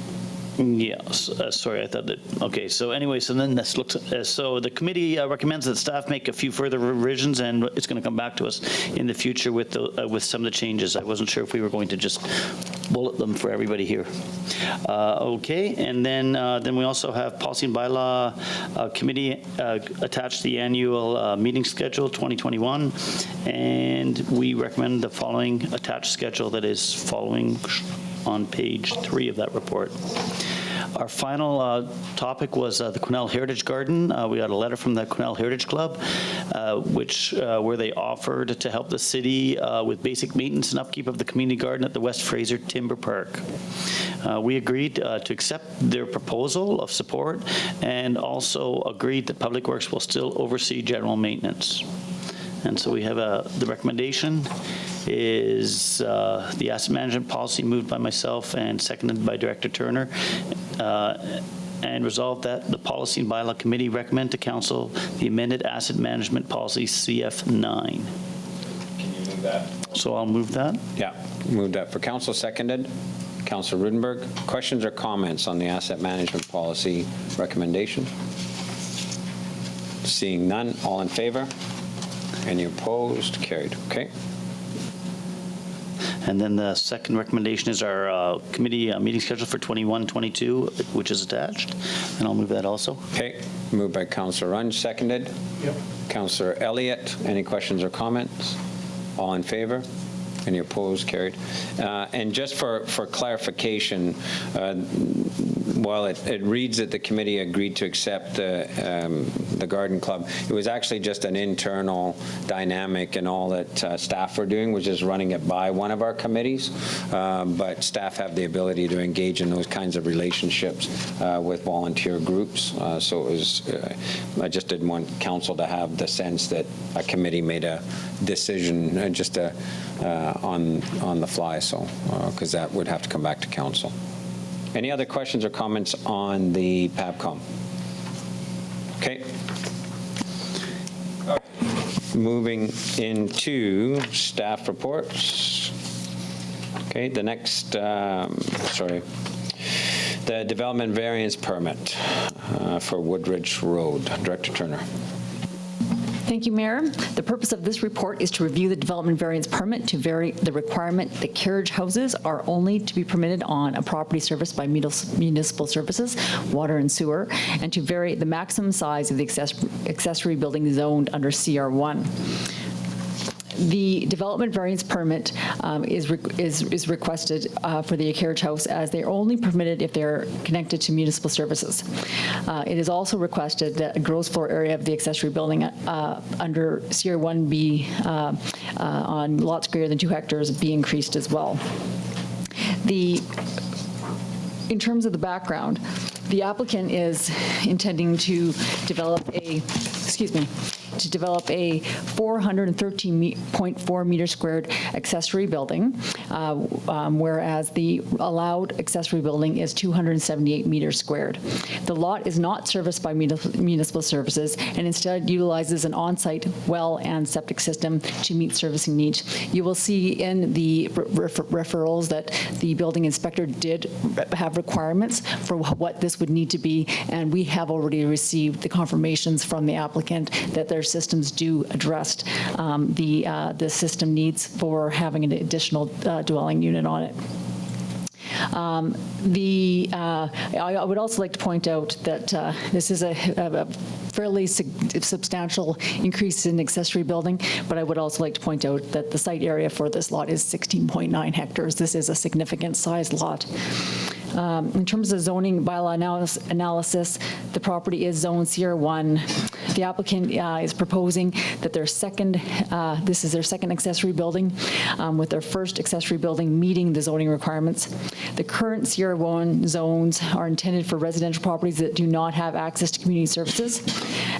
Yes, sorry, I thought that, okay, so anyway, so then this looks, so the committee recommends that staff make a few further revisions, and it's going to come back to us in the future with some of the changes. I wasn't sure if we were going to just bullet them for everybody here. Okay, and then we also have Policy and Bylaw Committee attached the annual meeting schedule 2021, and we recommend the following attached schedule that is following on page 3 of that report. Our final topic was the Quesnel Heritage Garden. We got a letter from the Quesnel Heritage Club, where they offered to help the city with basic maintenance and upkeep of the community garden at the West Fraser Timber Park. We agreed to accept their proposal of support and also agreed that Public Works will still oversee general maintenance. And so we have the recommendation is the asset management policy moved by myself and seconded by Director Turner, and resolved that the Policy and Bylaw Committee recommend to Council the amended asset management policy CF9. Can you move that? So I'll move that. Yeah, moved that for council, seconded. Councillor Rudenberg, questions or comments on the asset management policy recommendation? Seeing none, all in favor? Any opposed? Carried. Okay. And then the second recommendation is our committee meeting schedule for 21-22, which is attached, and I'll move that also. Okay, moved by Councillor Runge, seconded. Yep. Councillor Elliott, any questions or comments? All in favor? Any opposed? Carried. And just for clarification, while it reads that the committee agreed to accept the garden club, it was actually just an internal dynamic, and all that staff were doing was just running it by one of our committees. But staff have the ability to engage in those kinds of relationships with volunteer groups. So it was, I just didn't want council to have the sense that a committee made a decision just on the fly, so, because that would have to come back to council. Any other questions or comments on the PABCOM? Okay. Moving into staff reports. Okay, the next, the development variance permit for Woodridge Road. Director Turner. Thank you, Mayor. The purpose of this report is to review the development variance permit to vary the requirement that carriage houses are only to be permitted on a property serviced by municipal services, water and sewer, and to vary the maximum size of the accessory building zoned under CR1. The development variance permit is requested for the carriage house, as they are only permitted if they're connected to municipal services. It is also requested that a gross floor area of the accessory building under CR1B on lots greater than 2 hectares be increased as well. In terms of the background, the applicant is intending to develop a 413.4 meter squared accessory building, whereas the allowed accessory building is 278 meters squared. The lot is not serviced by municipal services and instead utilizes an on-site well and septic system to meet servicing needs. You will see in the referrals that the building inspector did have requirements for what this would need to be, and we have already received the confirmations from the applicant that their systems do address the system needs for having an additional dwelling unit on it. I would also like to point out that this is a fairly substantial increase in accessory building, but I would also like to point out that the site area for this lot is 16.9 hectares. This is a significant sized lot. In terms of zoning bylaw analysis, the property is zone CR1. The applicant is proposing that this is their second accessory building, with their first accessory building meeting the zoning requirements. The current CR1 zones are intended for residential properties that do not have access to community services.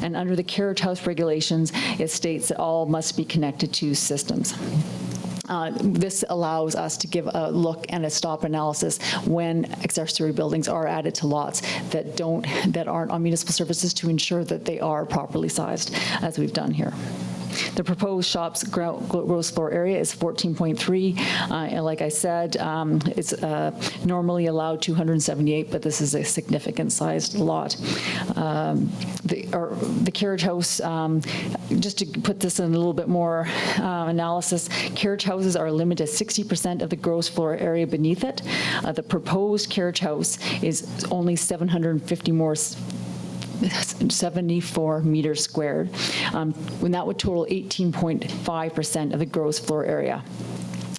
And under the carriage house regulations, it states that all must be connected to systems. This allows us to give a look and a stop analysis when accessory buildings are added to lots that aren't on municipal services, to ensure that they are properly sized, as we've done here. The proposed shop's gross floor area is 14.3, and like I said, it's normally allowed 278, but this is a significant sized lot. The carriage house, just to put this in a little bit more analysis, carriage houses are limited to 60% of the gross floor area beneath it. The proposed carriage house is only 74 meters squared, when that would total 18.5% of the gross floor area.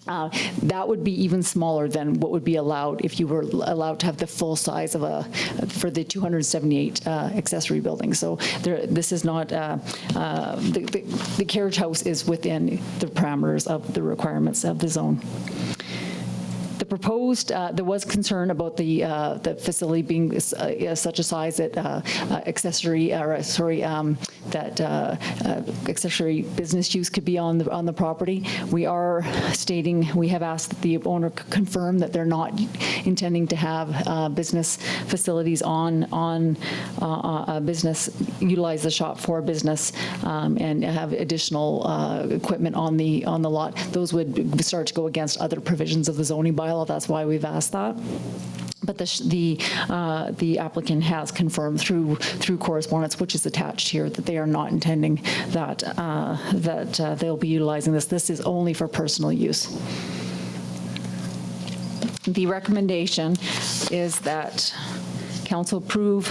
That would be even smaller than what would be allowed if you were allowed to have the full size for the 278 accessory buildings. So this is not, the carriage house is within the parameters of the requirements of the zone. The proposed, there was concern about the facility being such a size that accessory business use could be on the property. We have asked that the owner confirm that they're not intending to have business facilities on business, utilize the shop for business, and have additional equipment on the lot. Those would start to go against other provisions of the zoning bylaw. That's why we've asked that. But the applicant has confirmed through correspondence, which is attached here, that they are not intending that they'll be utilizing this. This is only for personal use. The recommendation is that Council approve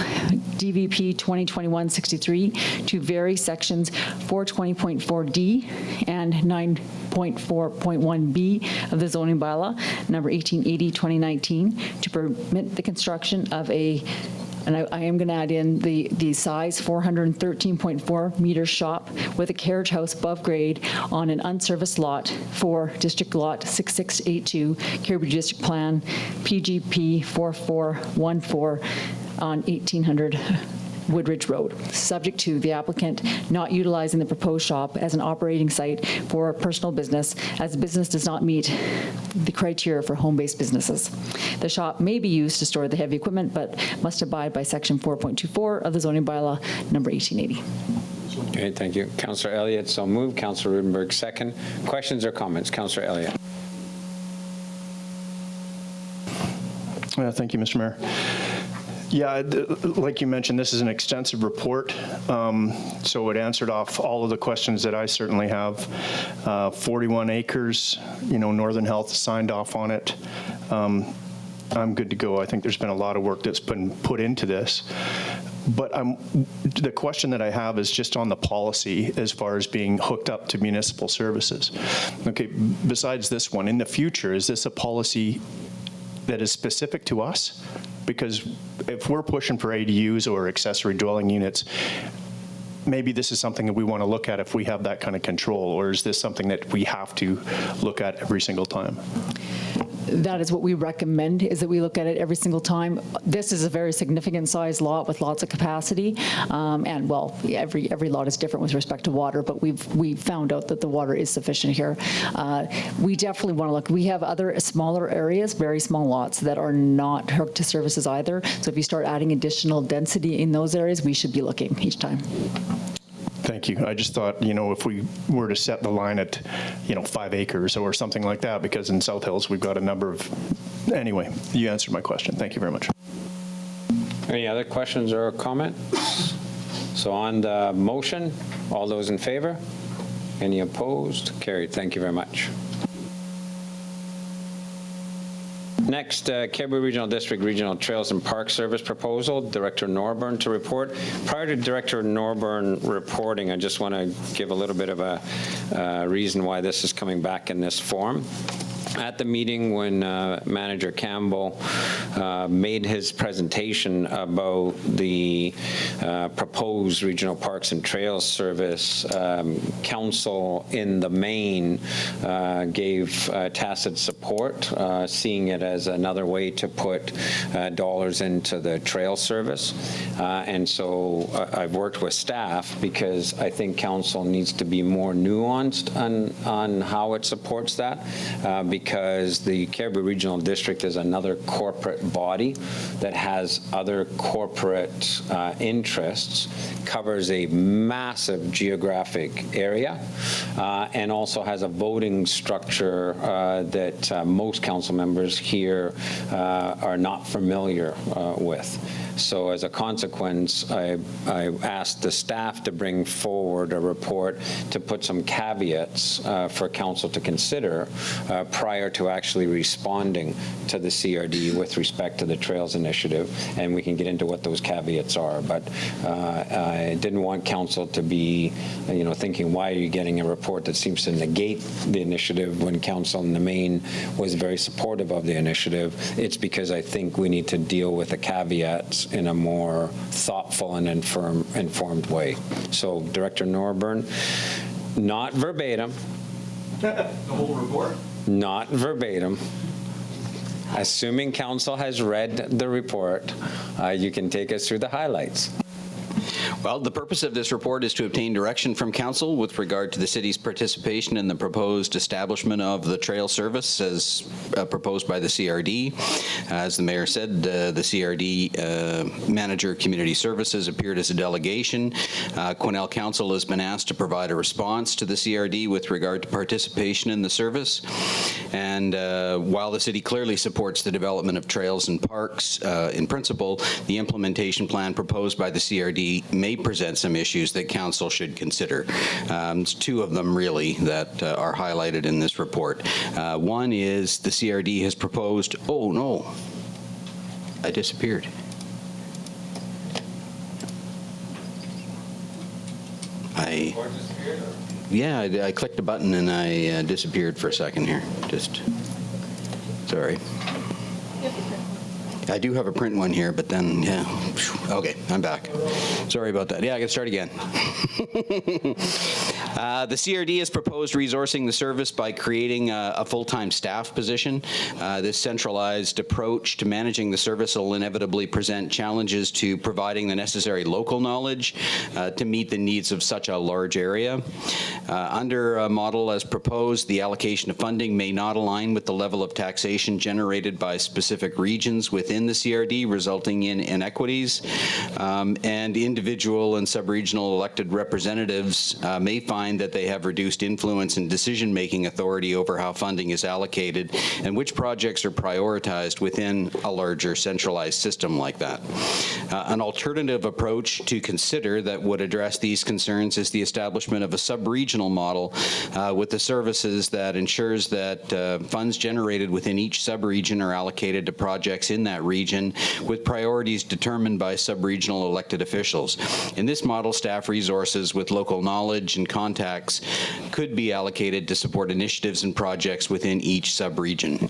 DVP 2021-63 to vary sections 420.4D and 0.4.1b of the zoning bylaw, number 1880-2019, to permit the construction of and I am going to add in the size 413.4 meter shop with a carriage house above grade on an unserviced lot for District Lot 6682, Caribou District Plan, PGP 4414 on 1800 Woodridge Road, subject to the applicant not utilizing the proposed shop as an operating site for a personal business, as the business does not meet the criteria for home-based businesses. The shop may be used to store the heavy equipment, but must abide by Section 4.24 of the zoning bylaw, number 1880. Okay, thank you. Councillor Elliott, so moved. Councillor Rudenberg, second. Questions or comments? Councillor Elliott. Thank you, Mr. Mayor. Yeah, like you mentioned, this is an extensive report, so it answered off all of the questions that I certainly have. 41 acres, Northern Health signed off on it. I'm good to go. I think there's been a lot of work that's been put into this. But the question that I have is just on the policy as far as being hooked up to municipal services. Okay, besides this one, in the future, is this a policy that is specific to us? Because if we're pushing for ADUs or accessory dwelling units, maybe this is something that we want to look at if we have that kind of control, or is this something that we have to look at every single time? That is what we recommend, is that we look at it every single time. This is a very significant size lot with lots of capacity, and well, every lot is different with respect to water, but we found out that the water is sufficient here. We definitely want to look. We have other smaller areas, very small lots that are not hooked to services either. So if you start adding additional density in those areas, we should be looking each time. Thank you. I just thought, if we were to set the line at, 5 acres or something like that, because in South Hills we've got a number of, anyway, you answered my question. Thank you very much. Any other questions or comments? So on the motion, all those in favor? Any opposed? Carried. Thank you very much. Next, Caribou Regional District Regional Trails and Park Service proposal, Director Norburn to report. Prior to Director Norburn reporting, I just want to give a little bit of a reason why this is coming back in this form. At the meeting when Manager Campbell made his presentation about the proposed Regional Parks and Trails Service, Council in the main gave tacit support, seeing it as another way to put dollars into the trail service. And so I've worked with staff because I think Council needs to be more nuanced on how it supports that, because the Caribou Regional District is another corporate body that has other corporate interests, covers a massive geographic area, and also has a voting structure that most council members here are not familiar with. So as a consequence, I asked the staff to bring forward a report to put some caveats for council to consider prior to actually responding to the CRD with respect to the Trails Initiative, and we can get into what those caveats are. But I didn't want council to be, thinking, why are you getting a report that seems to negate the initiative when council in the main was very supportive of the initiative. It's because I think we need to deal with the caveats in a more thoughtful and informed way. So Director Norburn, not verbatim. The whole report? Not verbatim. Assuming council has read the report, you can take us through the highlights. Well, the purpose of this report is to obtain direction from council with regard to the city's participation in the proposed establishment of the trail service as proposed by the CRD. As the mayor said, the CRD manager community services appeared as a delegation. Quesnel Council has been asked to provide a response to the CRD with regard to participation in the service. And while the city clearly supports the development of trails and parks in principle, the implementation plan proposed by the CRD may present some issues that council should consider. It's two of them really that are highlighted in this report. One is the CRD has proposed, oh no, I disappeared. Yeah, I clicked a button and I disappeared for a second here. Just, sorry. I do have a print one here, but then, yeah. Okay, I'm back. Sorry about that. Yeah, I can start again. The CRD has proposed resourcing the service by creating a full-time staff position. This centralized approach to managing the service will inevitably present challenges to providing the necessary local knowledge to meet the needs of such a large area. Under a model as proposed, the allocation of funding may not align with the level of taxation generated by specific regions within the CRD, resulting in inequities. And individual and sub-regional elected representatives may find that they have reduced influence and decision-making authority over how funding is allocated and which projects are prioritized within a larger centralized system like that. An alternative approach to consider that would address these concerns is the establishment of a sub-regional model with the services that ensures that funds generated within each sub-region are allocated to projects in that region with priorities determined by sub-regional elected officials. In this model, staff resources with local knowledge and contacts could be allocated to support initiatives and projects within each sub-region.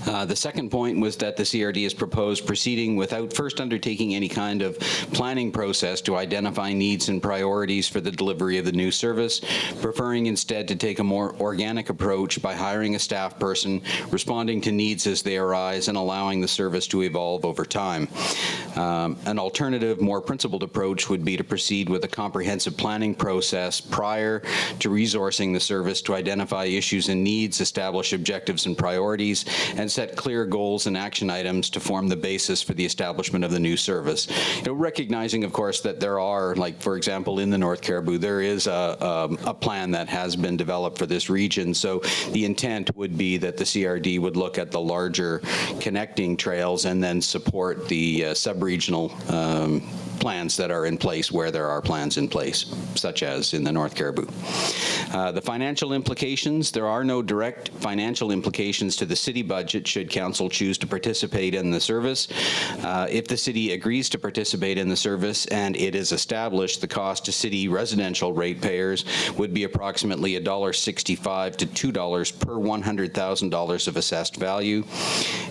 The second point was that the CRD has proposed proceeding without first undertaking any kind of planning process to identify needs and priorities for the delivery of the new service, preferring instead to take a more organic approach by hiring a staff person, responding to needs as they arise, and allowing the service to evolve over time. An alternative, more principled approach would be to proceed with a comprehensive planning process prior to resourcing the service to identify issues and needs, establish objectives and priorities, and set clear goals and action items to form the basis for the establishment of the new service. Recognizing, of course, that there are, like, for example, in the North Caribou, there is a plan that has been developed for this region. So the intent would be that the CRD would look at the larger connecting trails and then support the sub-regional plans that are in place where there are plans in place, such as in the North Caribou. The financial implications, there are no direct financial implications to the city budget should council choose to participate in the service. If the city agrees to participate in the service and it is established, the cost to city residential ratepayers would be approximately $1.65 to $2 per $100,000 of assessed value.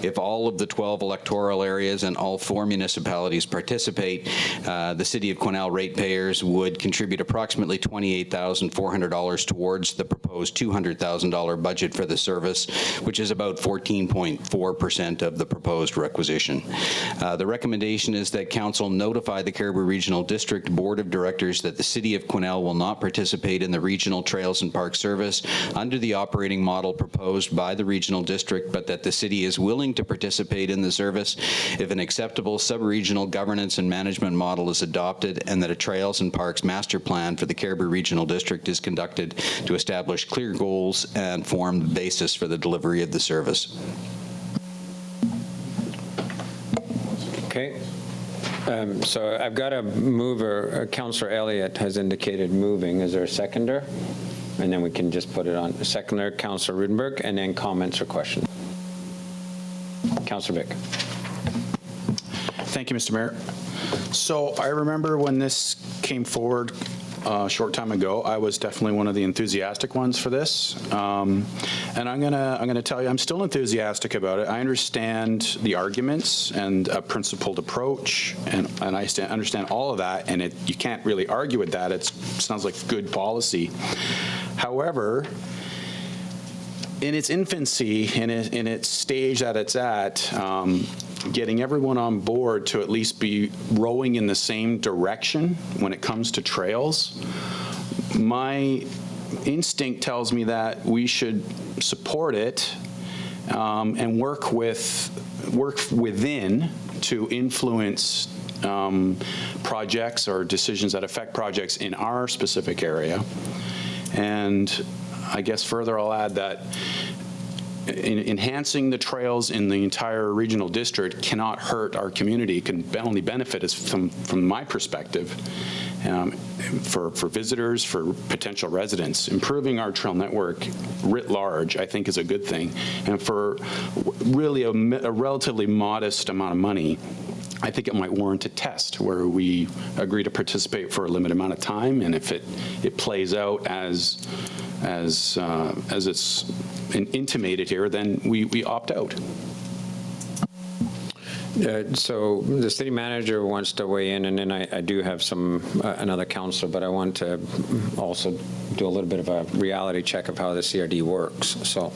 If all of the 12 electoral areas and all 4 municipalities participate, the City of Quesnel ratepayers would contribute approximately $28,400 towards the proposed $200,000 budget for the service, which is about 14.4% of the proposed requisition. The recommendation is that Council notify the Caribou Regional District Board of Directors that the City of Quesnel will not participate in the Regional Trails and Park Service under the operating model proposed by the Regional District, but that the City is willing to participate in the service if an acceptable sub-regional governance and management model is adopted and that a Trails and Parks Master Plan for the Caribou Regional District is conducted to establish clear goals and form the basis for the delivery of the service. Okay. So I've got a mover. Councillor Elliott has indicated moving. Is there a seconder? And then we can just put it on. Seconder, Councillor Rudenberg, and then comments or questions. Councillor Vic. Thank you, Mr. Mayor. So I remember when this came forward a short time ago, I was definitely one of the enthusiastic ones for this. And I'm gonna tell you, I'm still enthusiastic about it. I understand the arguments and a principled approach, and I understand all of that, and you can't really argue with that. It sounds like good policy. However, in its infancy, in its stage that it's at, getting everyone on board to at least be rowing in the same direction when it comes to trails, my instinct tells me that we should support it and work within to influence projects or decisions that affect projects in our specific area. And I guess further I'll add that enhancing the trails in the entire regional district cannot hurt our community, can only benefit us from my perspective, for visitors, for potential residents. Improving our trail network writ large, I think, is a good thing. And for really a relatively modest amount of money, I think it might warrant a test where we agree to participate for a limited amount of time, and if it plays out as it's intimated here, then we opt out. So the city manager wants to weigh in, and then I do have another councillor, but I want to also do a little bit of a reality check of how the CRD works. So,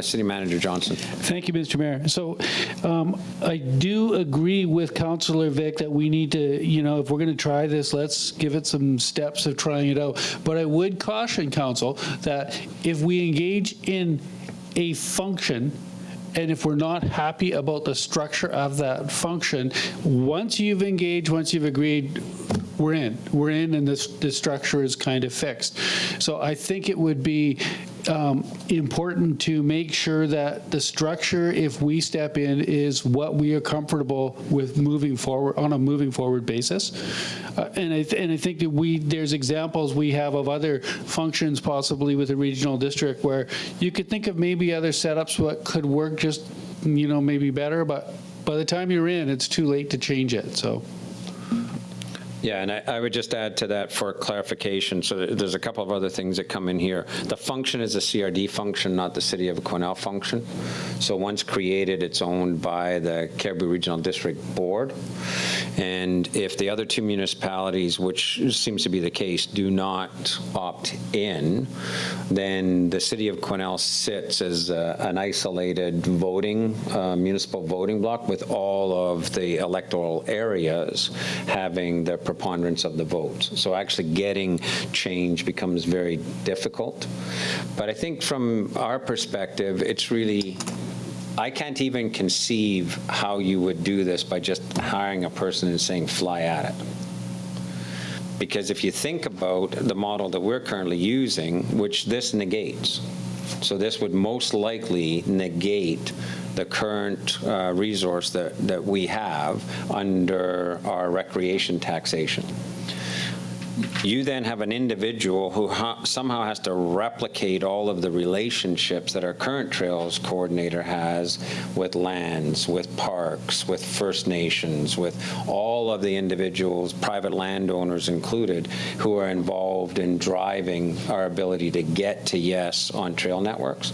City Manager Johnson. Thank you, Mr. Mayor. So I do agree with Councillor Vic that we need to, if we're going to try this, let's give it some steps of trying it out. But I would caution council that if we engage in a function, and if we're not happy about the structure of that function, once you've engaged, once you've agreed, we're in. We're in, and the structure is kind of fixed. So I think it would be important to make sure that the structure, if we step in, is what we are comfortable with moving forward on a moving forward basis. And I think that there's examples we have of other functions possibly with a regional district where you could think of maybe other setups what could work just, maybe better, but by the time you're in, it's too late to change it, so. Yeah, and I would just add to that for clarification. So there's a couple of other things that come in here. The function is a CRD function, not the City of Quesnel function. So once created, it's owned by the Cariboo Regional District Board. And if the other two municipalities, which seems to be the case, do not opt in, then the City of Quesnel sits as an isolated voting, municipal voting block with all of the electoral areas having the preponderance of the votes. So actually getting change becomes very difficult. But I think from our perspective, it's really, I can't even conceive how you would do this by just hiring a person and saying, fly at it. Because if you think about the model that we're currently using, which this negates, so this would most likely negate the current resource that we have under our recreation taxation. You then have an individual who somehow has to replicate all of the relationships that our current trails coordinator has with lands, with parks, with First Nations, with all of the individuals, private landowners included, who are involved in driving our ability to get to yes on trail networks.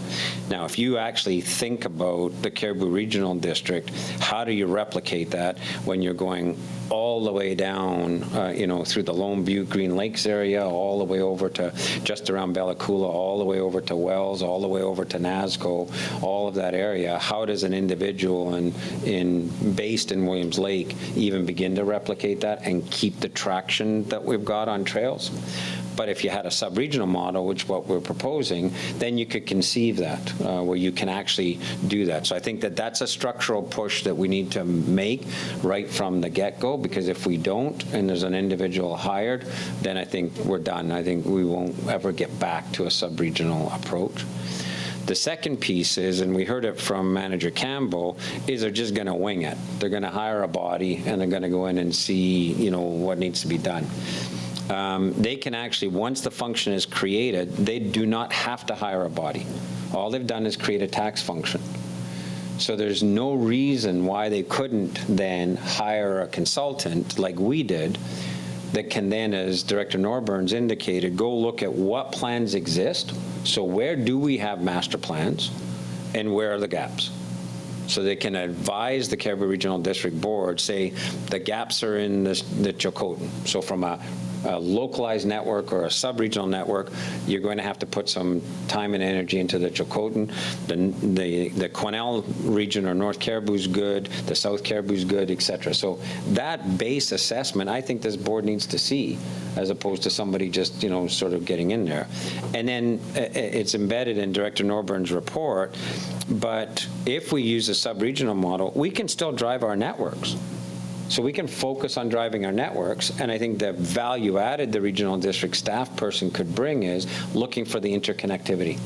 Now, if you actually think about the Cariboo Regional District, how do you replicate that when you're going all the way down, through the Lone Butte, Green Lakes area, all the way over to just around Bella Coola, all the way over to Wells, all the way over to Nasco, all of that area? How does an individual based in Williams Lake even begin to replicate that and keep the traction that we've got on trails? But if you had a sub-regional model, which is what we're proposing, then you could conceive that, where you can actually do that. So I think that that's a structural push that we need to make right from the get-go, because if we don't, and there's an individual hired, then I think we're done. I think we won't ever get back to a sub-regional approach. The second piece is, and we heard it from Manager Campbell, is they're just going to wing it. They're going to hire a body, and they're going to go in and see, what needs to be done. They can actually, once the function is created, they do not have to hire a body. All they've done is create a tax function. So there's no reason why they couldn't then hire a consultant like we did that can then, as Director Norburns indicated, go look at what plans exist. So where do we have master plans and where are the gaps? So they can advise the Cariboo Regional District Board, say the gaps are in the Chilcotin. So from a localized network or a sub-regional network, you're going to have to put some time and energy into the Chilcotin. The Quesnel region or North Caribou is good, the South Caribou is good, et cetera. So that base assessment, I think this board needs to see, as opposed to somebody just, sort of getting in there. And then it's embedded in Director Norburns' report, but if we use a sub-regional model, we can still drive our networks. So we can focus on driving our networks, and I think the value added the regional district staff person could bring is looking for the interconnectivity.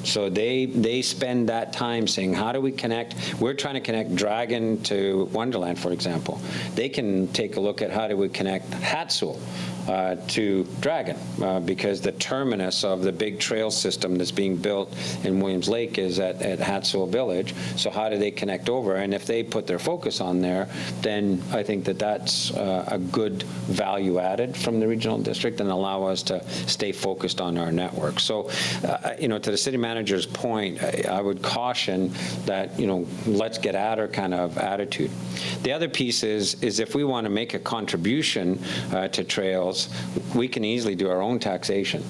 So they spend that time saying, how do we connect? We're trying to connect Dragon to Wonderland, for example. They can take a look at how do we connect Hatsul to Dragon, because the terminus of the big trail system that's being built in Williams Lake is at Hatfield Village. So how do they connect over? And if they put their focus on there, then I think that that's a good value added from the regional district and allow us to stay focused on our network. So, to the city manager's point, I would caution that, let's get at her kind of attitude. The other piece is if we want to make a contribution to trails, we can easily do our own taxation.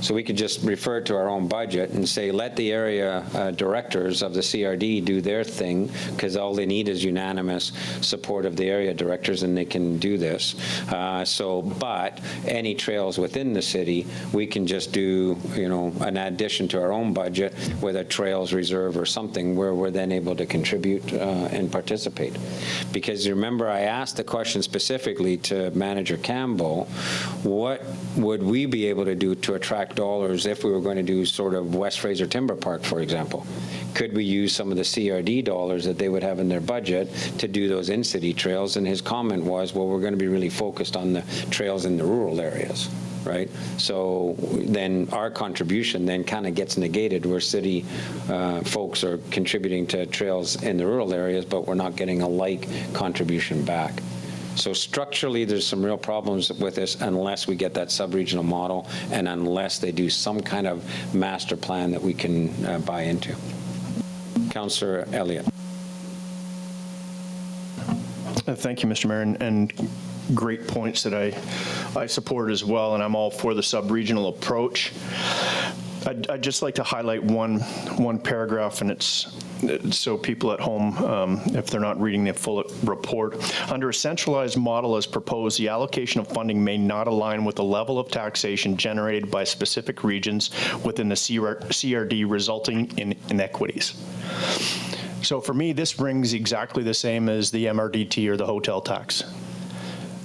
So we could just refer to our own budget and say, let the area directors of the CRD do their thing, because all they need is unanimous support of the area directors, and they can do this. But any trails within the city, we can just do, an addition to our own budget with a trails reserve or something where we're then able to contribute and participate. Because remember, I asked the question specifically to Manager Campbell, what would we be able to do to attract dollars if we were going to do sort of West Fraser Timber Park, for example? Could we use some of the CRD dollars that they would have in their budget to do those in-city trails? And his comment was, well, we're going to be really focused on the trails in the rural areas, right? So then our contribution then kind of gets negated where city folks are contributing to trails in the rural areas, but we're not getting a like contribution back. So structurally, there's some real problems with this unless we get that sub-regional model and unless they do some kind of master plan that we can buy into. Councillor Elliott. Thank you, Mr. Mayor, and great points that I support as well, and I'm all for the sub-regional approach. I'd just like to highlight one paragraph, and it's so people at home, if they're not reading the full report. Under a centralized model as proposed, the allocation of funding may not align with the level of taxation generated by specific regions within the CRD, resulting in inequities. So for me, this rings exactly the same as the MRDT or the hotel tax.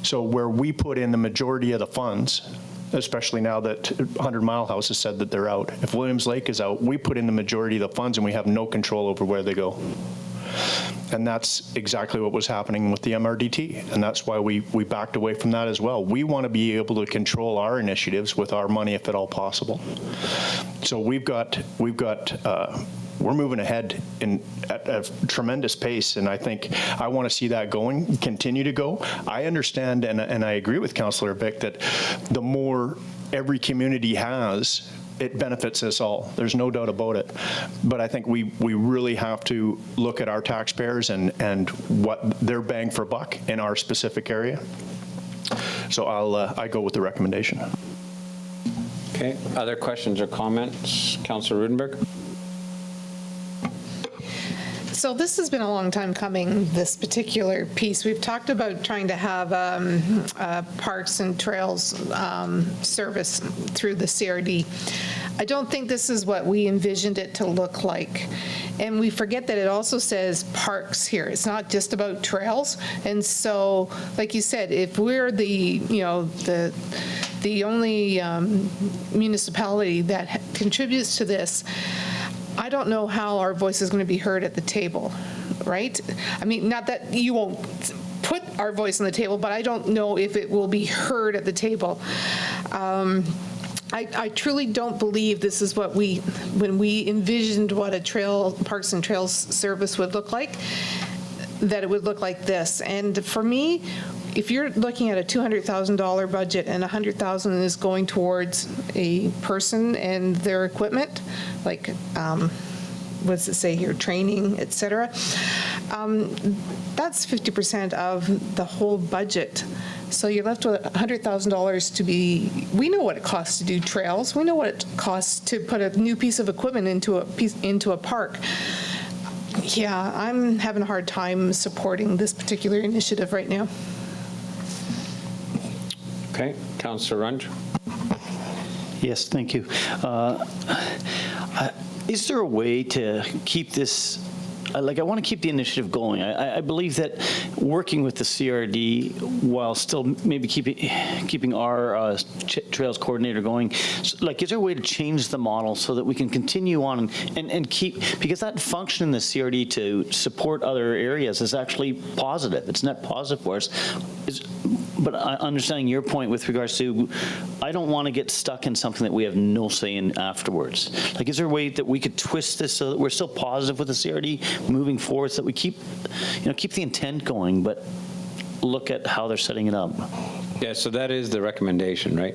So where we put in the majority of the funds, especially now that 100 Mile House has said that they're out. If Williams Lake is out, we put in the majority of the funds and we have no control over where they go. And that's exactly what was happening with the MRDT. And that's why we backed away from that as well. We want to be able to control our initiatives with our money if at all possible. So we're moving ahead at a tremendous pace, and I think I want to see that continue to go. I understand, and I agree with Councillor Vic, that the more every community has, it benefits us all. There's no doubt about it. But I think we really have to look at our taxpayers and what their bang for buck in our specific area. So I go with the recommendation. Okay. Other questions or comments? Councillor Rudenberg. So this has been a long time coming, this particular piece. We've talked about trying to have parks and trails service through the CRD. I don't think this is what we envisioned it to look like. And we forget that it also says parks here. It's not just about trails. And so, like you said, if we're the only municipality that contributes to this, I don't know how our voice is going to be heard at the table, right? I mean, not that you won't put our voice on the table, but I don't know if it will be heard at the table. I truly don't believe this is what when we envisioned what a Parks and Trails service would look like, that it would look like this. And for me, if you're looking at a $200,000 budget and $100,000 is going towards a person and their equipment, like what does it say here, training, et cetera, that's 50% of the whole budget. So you're left with $100,000 to be, we know what it costs to do trails. We know what it costs to put a new piece of equipment into a park. Yeah, I'm having a hard time supporting this particular initiative right now. Okay, Councillor Runge. Yes, thank you. Is there a way to keep this, I want to keep the initiative going. I believe that working with the CRD while still maybe keeping our trails coordinator going? So, like, is there a way to change the model so that we can continue on and keep, because that function in the CRD to support other areas is actually positive. It's net positive for us. But understanding your point with regards to, I don't want to get stuck in something that we have no say in afterwards. Like, is there a way that we could twist this so that we're still positive with the CRD moving forward, so that we keep the intent going, but look at how they're setting it up? Yeah, so that is the recommendation, right?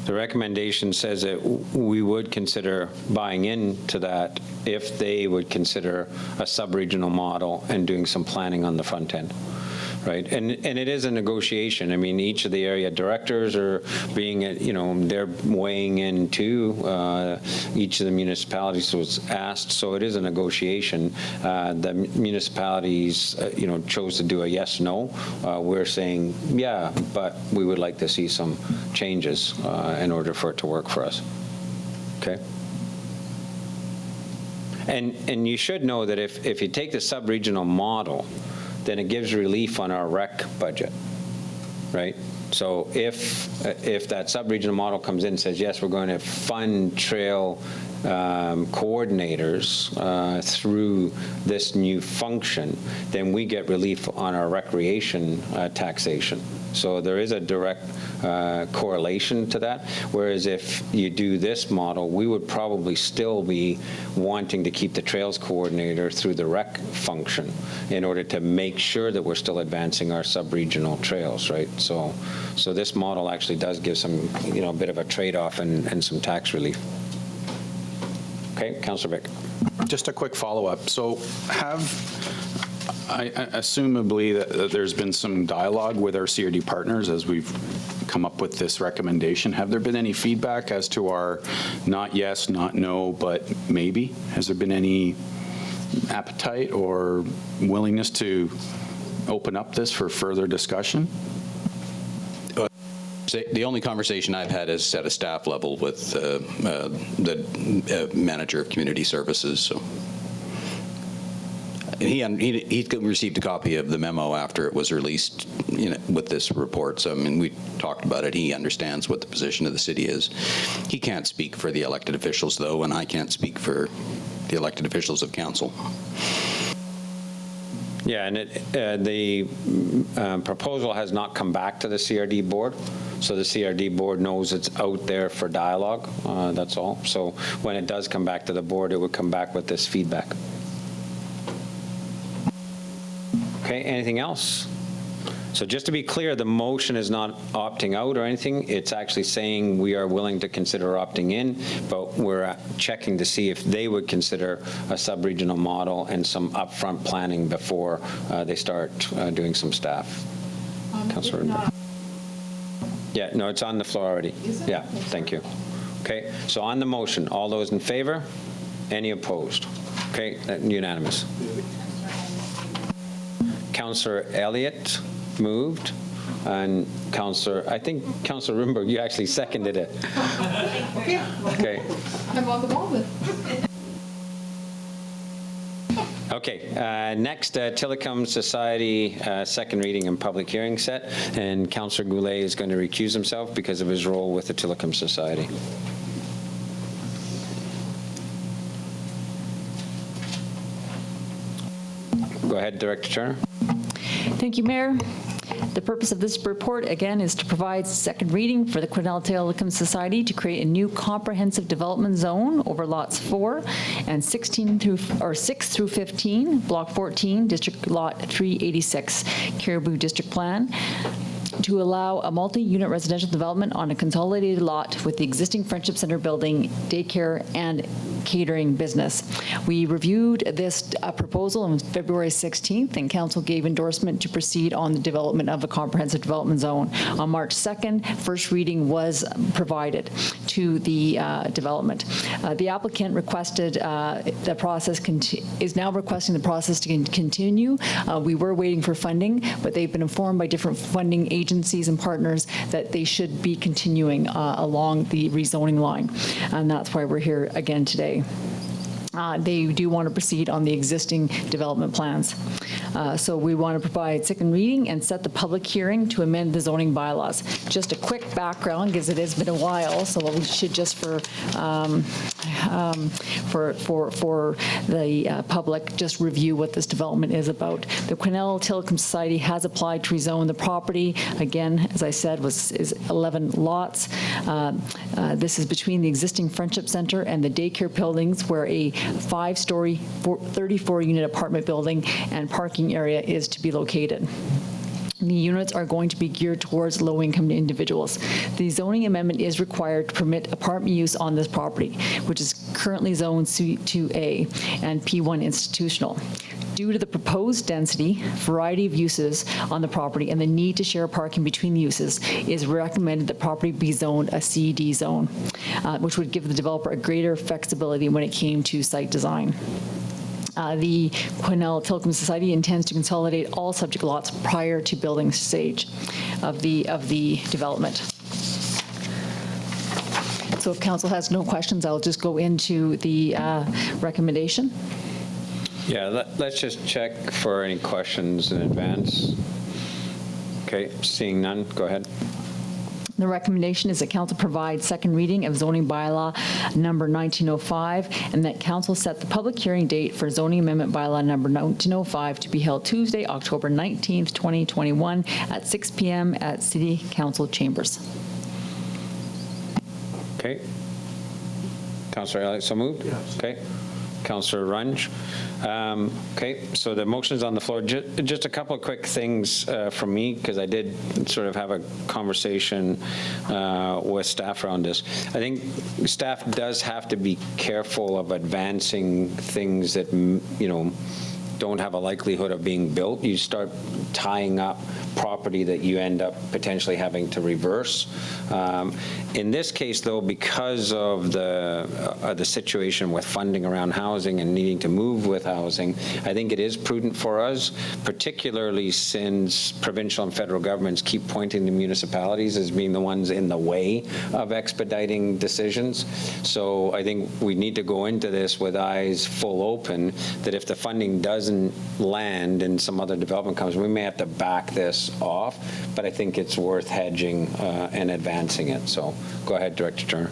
The recommendation says that we would consider buying into that if they would consider a sub-regional model and doing some planning on the front end. Right, and it is a negotiation. I mean, each of the area directors are being, they're weighing in too. Each of the municipalities was asked, so it is a negotiation. The municipalities, chose to do a yes, no. We're saying, yeah, but we would like to see some changes in order for it to work for us. Okay. And you should know that if you take the sub-regional model, then it gives relief on our rec budget, right? So if that sub-regional model comes in and says, yes, we're going to fund trail coordinators through this new function, then we get relief on our recreation taxation. So there is a direct correlation to that. Whereas if you do this model, we would probably still be wanting to keep the trails coordinator through the rec function in order to make sure that we're still advancing our sub-regional trails, right? So this model actually does give some, a bit of a trade-off and some tax relief. Okay, Councillor Vic. Just a quick follow-up. So assumably that there's been some dialogue with our CRD partners as we've come up with this recommendation. Have there been any feedback as to our not yes, not no, but maybe? Has there been any appetite or willingness to open up this for further discussion? The only conversation I've had is at a staff level with the manager of community services. So he received a copy of the memo after it was released, with this report. So I mean, we talked about it. He understands what the position of the city is. He can't speak for the elected officials, though, and I can't speak for the elected officials of council. Yeah, and the proposal has not come back to the CRD board, so the CRD board knows it's out there for dialogue, that's all. So when it does come back to the board, it would come back with this feedback. Okay, anything else? So just to be clear, the motion is not opting out or anything. It's actually saying we are willing to consider opting in, but we're checking to see if they would consider a sub-regional model and some upfront planning before they start doing some staff. Councillor Runge. Yeah, no, it's on the floor already. Yeah, thank you. Okay, so on the motion, all those in favor? Any opposed? Okay, unanimous. Councillor Elliott moved, and I think Councillor Rumberg, you actually seconded it. Okay. I'm on the ball with. Okay, next, Telecom Society, second reading and public hearing set, and Councillor Goulet is going to recuse himself because of his role with the Telecom Society. Go ahead, Director Turner. Thank you, Mayor. The purpose of this report, again, is to provide second reading for the Quesnel Telecom Society to create a new comprehensive development zone over lots 4 and 6 through 15, Block 14, District Lot 386, Caribou District Plan, to allow a multi-unit residential development on a consolidated lot with the existing Friendship Center building, daycare, and catering business. We reviewed this proposal on February 16th, and Council gave endorsement to proceed on the development of a comprehensive development zone. On March 2nd, first reading was provided to the development. The applicant requested the process is now requesting the process to continue. We were waiting for funding, but they've been informed by different funding agencies and partners that they should be continuing along the rezoning line, and that's why we're here again today. they do want to proceed on the existing development plans. So we want to provide second reading and set the public hearing to amend the zoning bylaws. Just a quick background, because it has been a while, so we should just for the public, just review what this development is about. The Quesnel Telecom Society has applied to rezone the property. Again, as I said, is 11 lots. This is between the existing Friendship Center and the daycare buildings, where a 5-story, 34-unit apartment building and parking area is to be located. The units are going to be geared towards low-income individuals. The zoning amendment is required to permit apartment use on this property, which is currently zoned C2A and P1 institutional. Due to the proposed density, variety of uses on the property, and the need to share parking between the uses, it is recommended that property be zoned a CD zone, which would give the developer a greater flexibility when it came to site design. The Quesnel Telecom Society intends to consolidate all subject lots prior to building stage of the development. So if council has no questions, I'll just go into the recommendation. Yeah, let's just check for any questions in advance. Okay, seeing none, go ahead. The recommendation is that council provide second reading of zoning bylaw number 1905, and that council set the public hearing date for zoning amendment bylaw number 1905 to be held Tuesday, October 19th, 2021 at 6 p.m. at City Council Chambers. Okay. Councillor Elliott, so moved? Yes. Okay. Councillor Runge. Okay, so the motion's on the floor. Just a couple of quick things from me, because I did sort of have a conversation with staff around this. I think staff does have to be careful of advancing things that, don't have a likelihood of being built. You start tying up property that you end up potentially having to reverse. In this case, though, because of the situation with funding around housing and needing to move with housing, I think it is prudent for us, particularly since provincial and federal governments keep pointing to municipalities as being the ones in the way of expediting decisions. So I think we need to go into this with eyes full open, that if the funding doesn't land and some other development comes, we may have to back this off, but I think it's worth hedging and advancing it. So go ahead, Director Turner.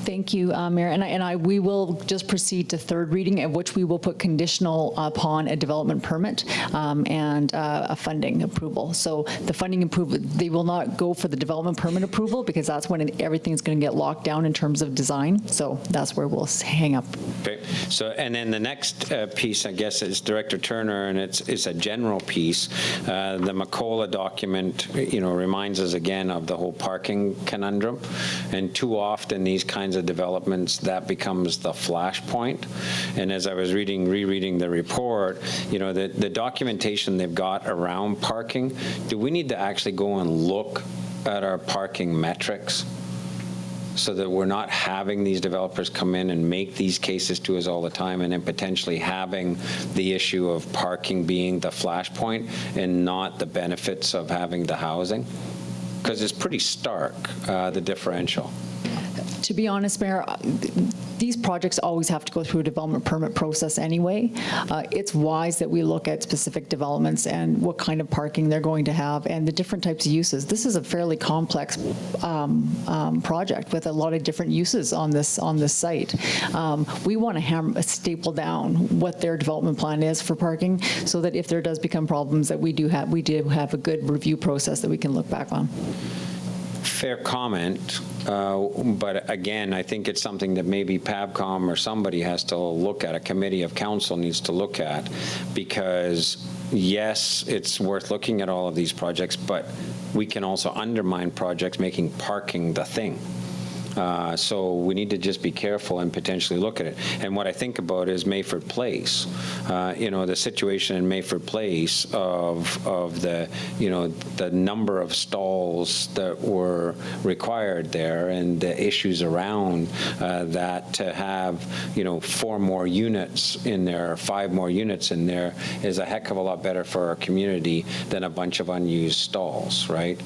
Thank you, Mayor. And we will just proceed to third reading, at which we will put conditional upon a development permit and a funding approval. So the funding approval, they will not go for the development permit approval, because that's when everything's going to get locked down in terms of design. So that's where we'll hang up. Okay. So, and then the next piece, I guess, is Director Turner, and it's a general piece. The McCullough document, reminds us again of the whole parking conundrum, and too often these kinds of developments, that becomes the flashpoint. And as I was rereading the report, the documentation they've got around parking, do we need to actually go and look at our parking metrics so that we're not having these developers come in and make these cases to us all the time, and then potentially having the issue of parking being the flashpoint and not the benefits of having the housing? Because it's pretty stark, the differential. To be honest, Mayor, these projects always have to go through a development permit process anyway. It's wise that we look at specific developments and what kind of parking they're going to have and the different types of uses. This is a fairly complex project with a lot of different uses on this site. We want to staple down what their development plan is for parking, so that if there does become problems, that we do have a good review process that we can look back on. Fair comment, but again, I think it's something that maybe PABCOM or somebody has to look at, a committee of council needs to look at, because yes, it's worth looking at all of these projects, but we can also undermine projects making parking the thing. So we need to just be careful and potentially look at it. And what I think about is Mayford Place. The situation in Mayford Place of the, the number of stalls that were required there, and the issues around that, to have, 4 more units in there, 5 more units in there, is a heck of a lot better for our community than a bunch of unused stalls, right?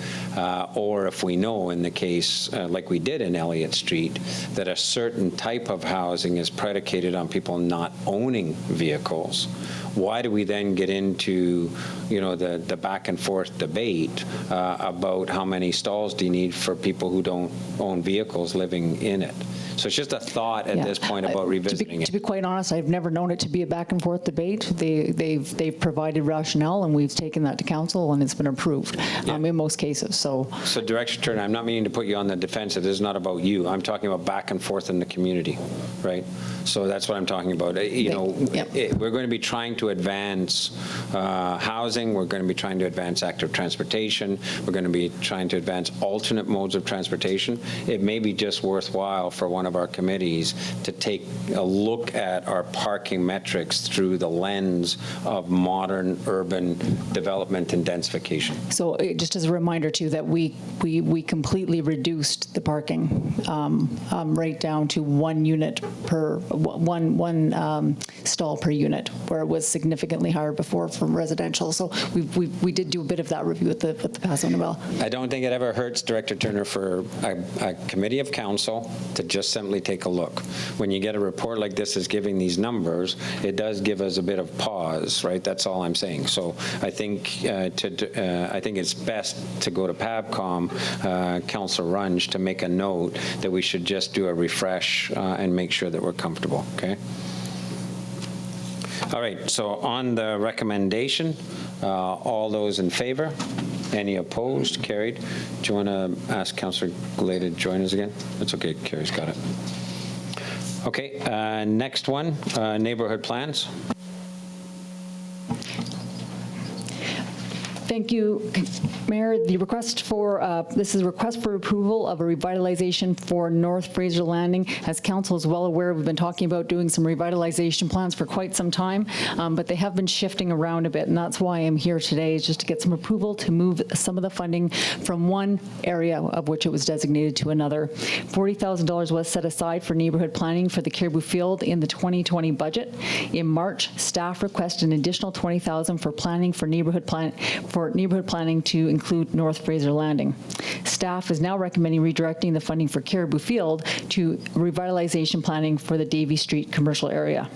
Or if we know, in the case like we did in Elliott, Elliott Street, that a certain type of housing is predicated on people not owning vehicles, why do we then get into, the back and forth debate about how many stalls do you need for people who don't own vehicles living in it? So it's just a thought at this point about revisiting it. To be quite honest, I've never known it to be a back and forth debate. They've provided rationale, and we've taken that to council, and it's been approved in most cases. So Director Turner, I'm not meaning to put you on the defensive. This is not about you. I'm talking about back and forth in the community, right? So that's what I'm talking about. We're going to be trying to advance housing. We're going to be trying to advance active transportation. We're going to be trying to advance alternate modes of transportation. It may be just worthwhile for one of our committees to take a look at our parking metrics through the lens of modern urban development and densification. So just as a reminder too, that we completely reduced the parking right down to one unit per one stall per unit, where it was significantly higher before from residential. So we did do a bit of that review at the Paso Nobel. I don't think it ever hurts, Director Turner, for a committee of council to just simply take a look. When you get a report like this is giving these numbers, it does give us a bit of pause, right? That's all I'm saying. So I think it's best to go to PABCOM, Councillor Runge, to make a note that we should just do a refresh and make sure that we're comfortable, okay? All right, so on the recommendation, all those in favor? Any opposed? Carried. Do you want to ask Councillor Goulet to join us again? That's okay, Carrie's got it. Okay, next one, neighborhood plans. Thank you, Mayor. The request for, this is a request for approval of a revitalization for North Fraser Landing. As council is well aware, we've been talking about doing some revitalization plans for quite some time, but they have been shifting around a bit, and that's why I'm here today, is just to get some approval to move some of the funding from one area of which it was designated to another. $40,000 was set aside for neighborhood planning for the Caribou Field in the 2020 budget. In March, staff requested an additional $20,000 for planning for neighborhood planning to include North Fraser Landing. Staff is now recommending redirecting the funding for Caribou Field to revitalization planning for the Davie Street commercial area.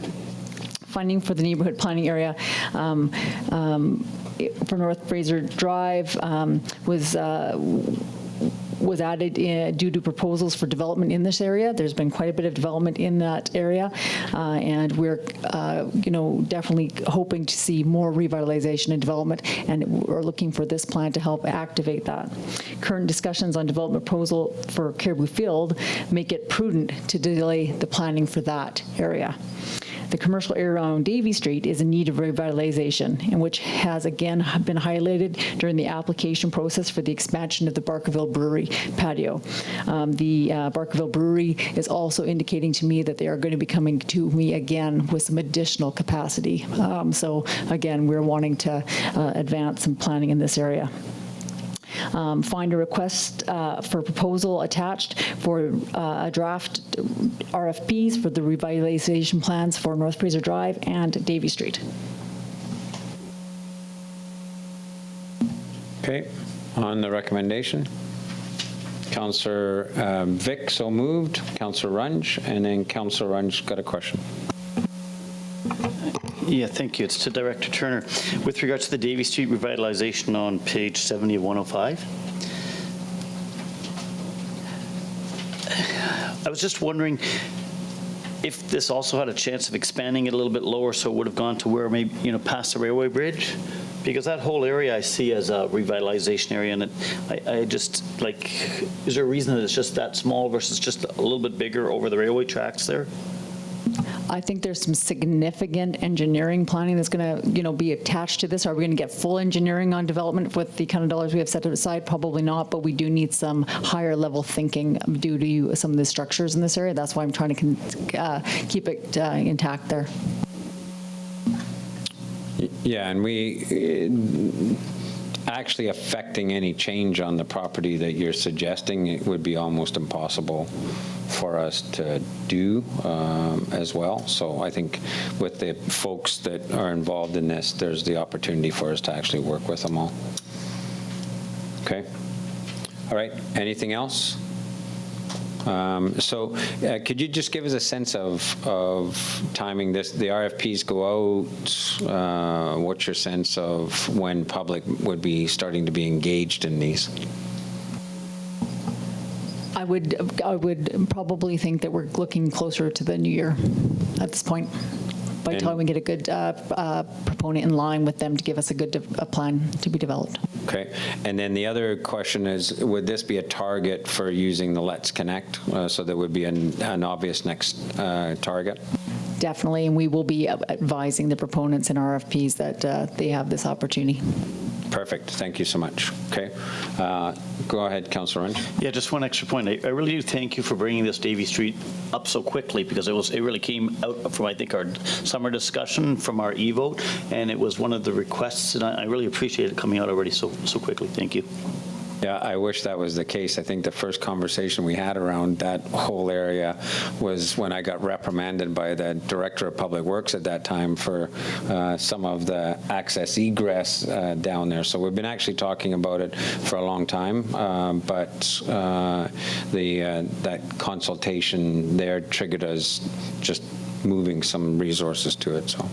Funding for the neighborhood planning area for North Fraser Drive was added due to proposals for development in this area. There's been quite a bit of development in that area, and we're, definitely hoping to see more revitalization and development, and we're looking for this plan to help activate that. Current discussions on development proposal for Caribou Field make it prudent to delay the planning for that area. The commercial area on Davie Street is in need of revitalization, and which has again been highlighted during the application process for the expansion of the Barkerville Brewery patio. The Barkerville Brewery is also indicating to me that they are going to be coming to me again with some additional capacity. So again, we're wanting to advance some planning in this area. Find a request for proposal attached for a draft RFPs for the revitalization plans for North Fraser Drive and Davie Street. Okay, on the recommendation, Councillor Vic, so moved, Councillor Runge, and then Councillor Runge got a question. Yeah, thank you. It's to Director Turner. With regards to the Davie Street revitalization on page 70 of 105, I was just wondering if this also had a chance of expanding it a little bit lower, so it would have gone to where maybe, past the railway bridge? Because that whole area I see as a revitalization area, and I just, is there a reason that it's just that small versus just a little bit bigger over the railway tracks there? I think there's some significant engineering planning that's going to, be attached to this. Are we going to get full engineering on development with the kind of dollars we have set aside? Probably not, but we do need some higher level thinking due to some of the structures in this area. That's why I'm trying to keep it intact there. Yeah, and we actually affecting any change on the property that you're suggesting, it would be almost impossible for us to do as well. So I think with the folks that are involved in this, there's the opportunity for us to actually work with them all. Okay. All right. Anything else? So could you just give us a sense of timing this? The RFPs go out. What's your sense of when public would be starting to be engaged in these? I would probably think that we're looking closer to the new year at this point. By the time we get a good proponent in line with them to give us a good plan to be developed. Okay. And then the other question is, would this be a target for using the Let's Connect? So there would be an obvious next target? Definitely, and we will be advising the proponents in RFPs that they have this opportunity. Perfect. Thank you so much. Okay. Go ahead, Councillor Runge. Yeah, just one extra point. I really do thank you for bringing this Davie Street up so quickly, because it really came out from, I think, our summer discussion from our e-vote, and it was one of the requests, and I really appreciate it coming out already so quickly. Thank you. Yeah, I wish that was the case. I think the first conversation we had around that whole area was when I got reprimanded by the Director of Public Works at that time for some of the access egress down there. So we've been actually talking about it for a long time, but that consultation there triggered us just moving some resources to it. So,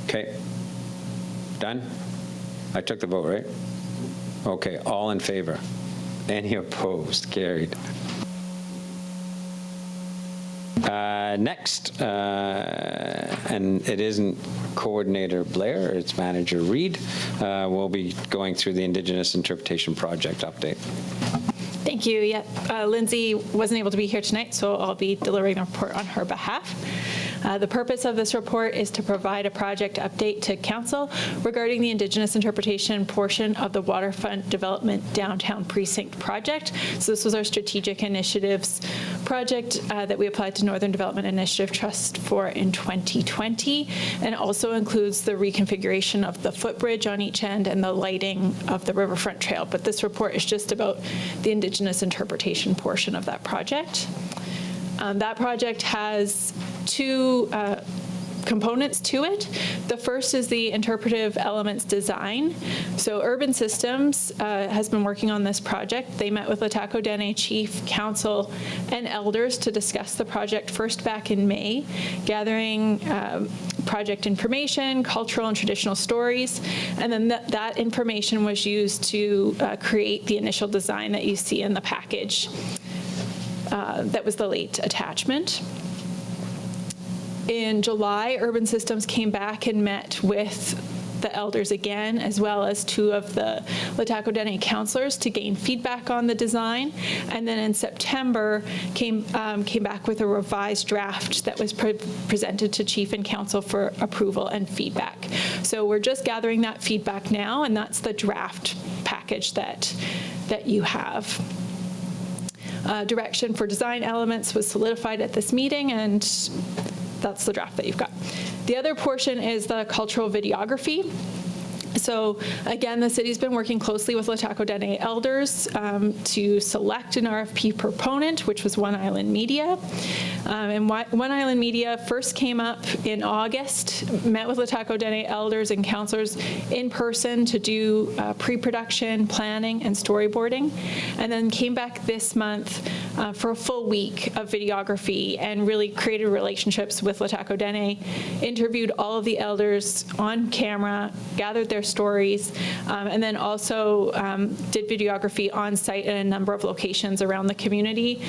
okay, done? I took the vote, right? Okay, all in favor? Any opposed? Carried. Next, and it isn't Coordinator Blair, it's Manager Reed. We'll be going through the Indigenous Interpretation Project update. Thank you. Yeah, Lindsay wasn't able to be here tonight, so I'll be delivering the report on her behalf. The purpose of this report is to provide a project update to Council regarding the Indigenous interpretation portion of the Waterfront Development Downtown Precinct project. So this was our strategic initiatives project that we applied to Northern Development Initiative Trust for in 2020, and also includes the reconfiguration of the footbridge on each end and the lighting of the Riverfront Trail. But this report is just about the Indigenous interpretation portion of that project. That project has two components to it. The first is the interpretive elements design. So Urban Systems has been working on this project. They met with LHTAKO DENE Chief, Council, and elders to discuss the project first back in May, gathering project information, cultural and traditional stories, and then that information was used to create the initial design that you see in the package. That was the late attachment. In July, Urban Systems came back and met with the elders again, as well as two of the LHTAKO DENE councillors to gain feedback on the design. And then in September, came back with a revised draft that was presented to Chief and Council for approval and feedback. So we're just gathering that feedback now, and that's the draft package that you have. Direction for design elements was solidified at this meeting, and that's the draft that you've got. The other portion is the cultural videography. So again, the city's been working closely with LHTAKO DENE elders to select an RFP proponent, which was One Island Media. And One Island Media first came up in August, met with LHTAKO DENE elders and councillors in person to do pre-production, planning, and storyboarding, and then came back this month for a full week of videography and really created relationships with LHTAKO DENE, interviewed all of the elders on camera, gathered their stories, and then also did videography on site at a number of locations around the community,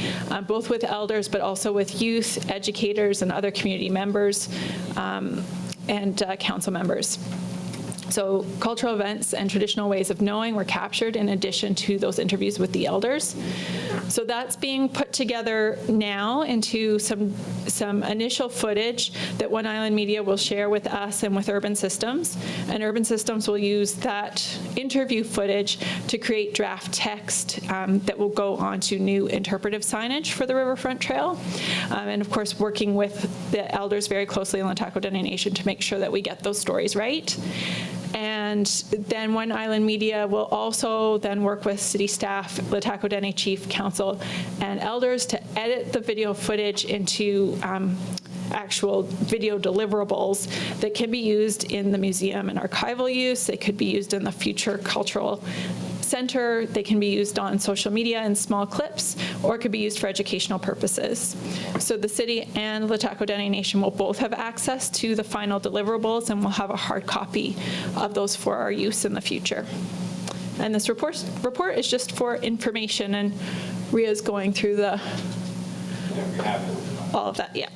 both with elders but also with youth, educators, and other community members and council members. So cultural events and traditional ways of knowing were captured in addition to those interviews with the elders. So that's being put together now into some initial footage that One Island Media will share with us and with Urban Systems. And Urban Systems will use that interview footage to create draft text that will go onto new interpretive signage for the Riverfront Trail. And of course, working with the elders very closely in the LHTAKO DENE Nation to make sure that we get those stories right. And then One Island Media will also then work with city staff, LHTAKO DENE Chief, Council, and elders to edit the video footage into actual video deliverables that can be used in the museum and archival use. They could be used in the future cultural center. They can be used on social media in small clips, or it could be used for educational purposes. So the city and LHTAKO Dene Nation will both have access to the final deliverables, and we'll have a hard copy of those for our use in the future. And this report is just for information, and Ria's going through all of that, yeah.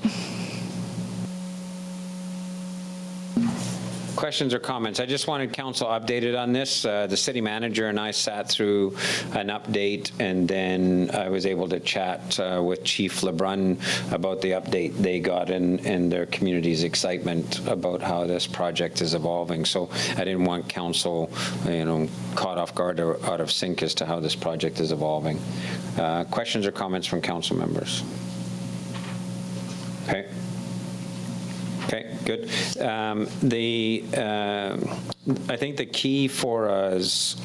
Questions or comments? I just wanted council updated on this. The city manager and I sat through an update, and then I was able to chat with Chief LeBrun about the update they got and their community's excitement about how this project is evolving. So I didn't want council, caught off guard or out of sync as to how this project is evolving. Questions or comments from council members? Okay. Okay, good. I think the key for us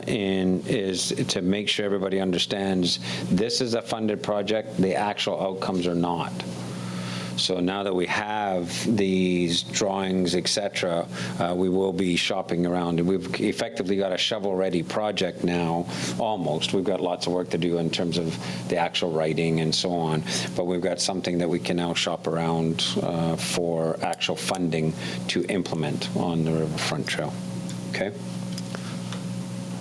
is to make sure everybody understands this is a funded project, the actual outcomes are not. So now that we have these drawings, et cetera, we will be shopping around. And we've effectively got a shovel-ready project now, almost. We've got lots of work to do in terms of the actual writing and so on. But we've got something that we can now shop around for actual funding to implement on the Riverfront Trail. Okay?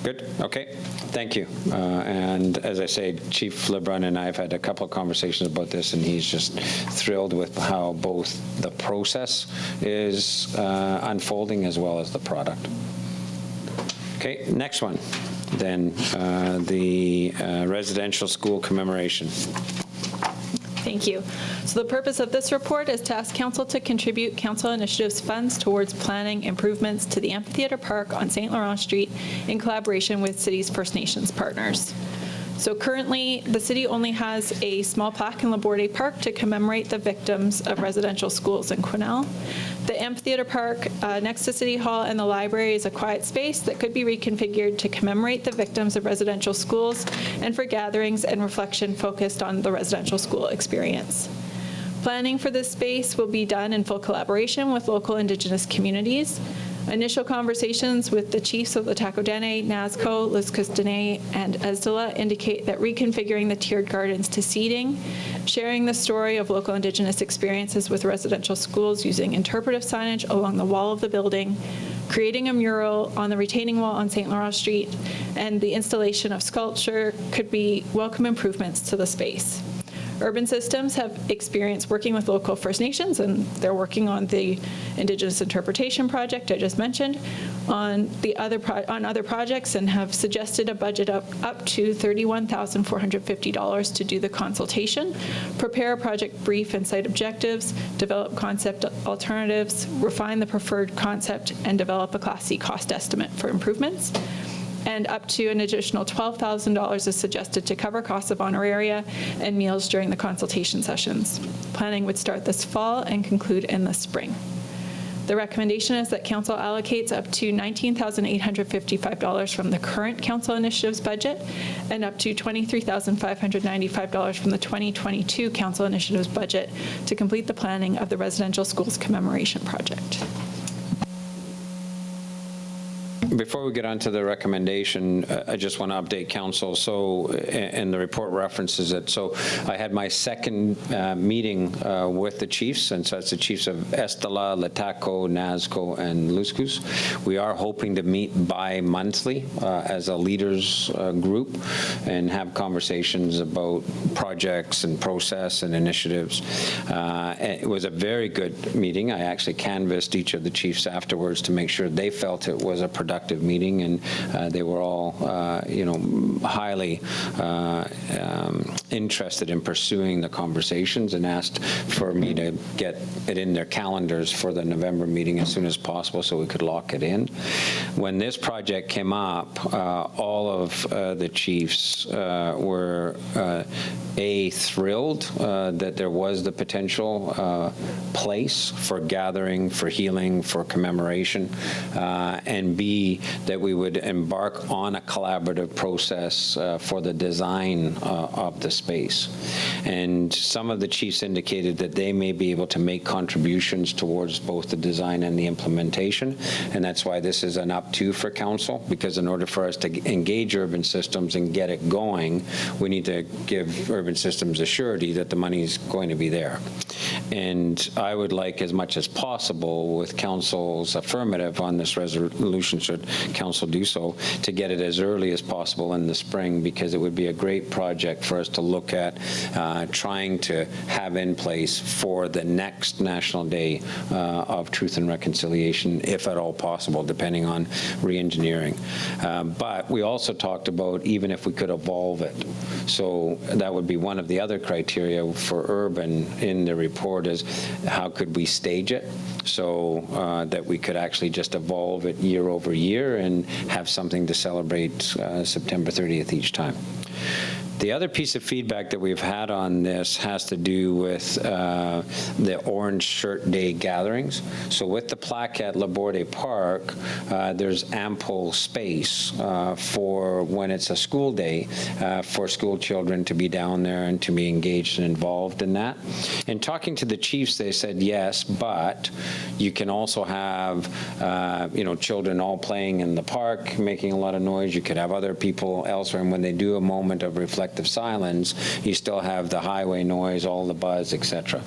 Good, okay, thank you. And as I say, Chief LeBrun and I have had a couple of conversations about this, and he's just thrilled with how both the process is unfolding as well as the product. Okay, next one, then the residential school commemoration. Thank you. So the purpose of this report is to ask council to contribute council initiatives funds towards planning improvements to the amphitheater park on St. Laurent Street in collaboration with city's First Nations partners. So currently, the city only has a small plaque in Laborde Park to commemorate the victims of residential schools in Quesnel. The amphitheater park next to City Hall and the library is a quiet space that could be reconfigured to commemorate the victims of residential schools and for gatherings and reflection focused on the residential school experience. Planning for this space will be done in full collaboration with local Indigenous communities. Initial conversations with the chiefs of the LHTAKO Dene, NASCO, Liskus Dene, and ESDLA indicate that reconfiguring the tiered gardens to seating, sharing the story of local Indigenous experiences with residential schools using interpretive signage along the wall of the building, creating a mural on the retaining wall on St. Laurent Street, and the installation of sculpture could be welcome improvements to the space. Urban Systems have experience working with local First Nations, and they're working on the Indigenous Interpretation Project I just mentioned, on other projects, and have suggested a budget up to $31,450 to do the consultation, prepare a project brief and site objectives, develop concept alternatives, refine the preferred concept, and develop a Class C cost estimate for improvements. And up to an additional $12,000 is suggested to cover costs of honoraria and meals during the consultation sessions. Planning would start this fall and conclude in the spring. The recommendation is that council allocates up to $19,855 from the current council initiatives budget and up to $23,595 from the 2022 council initiatives budget to complete the planning of the residential schools commemoration project. Before we get on to the recommendation, I just want to update council. So, and the report references it. So I had my second meeting with the chiefs, and so that's the chiefs of ESDLA, LHTAKO, NASCO, and Luskus. We are hoping to meet bi-monthly as a leaders group and have conversations about projects and process and initiatives. It was a very good meeting. I actually canvassed each of the chiefs afterwards to make sure they felt it was a productive meeting, and they were all, highly interested in pursuing the conversations and asked for me to get it in their calendars for the November meeting as soon as possible so we could lock it in. When this project came up, all of the chiefs were thrilled that there was the potential place for gathering, for healing, for commemoration, and B, be that we would embark on a collaborative process for the design of the space. And some of the chiefs indicated that they may be able to make contributions towards both the design and the implementation. And that's why this is an up to for council, because in order for us to engage urban systems and get it going, we need to give urban systems a surety that the money is going to be there. And I would like, as much as possible, with council's affirmative on this resolution, should council do so, to get it as early as possible in the spring, because it would be a great project for us to look at trying to have in place for the next National Day of Truth and Reconciliation, if at all possible, depending on re-engineering. But we also talked about even if we could evolve it. So that would be one of the other criteria for urban in the report, is how could we stage it so that we could actually just evolve it year over year and have something to celebrate September 30th each time. The other piece of feedback that we've had on this has to do with the Orange Shirt Day gatherings. So with the plaque at Laborde Park, there's ample space for when it's a school day for school children to be down there and to be engaged and involved in that. And talking to the chiefs, they said yes, but you can also have children all playing in the park, making a lot of noise. You could have other people elsewhere, and when they do a moment of reflective silence, you still have the highway noise, all the buzz, etc.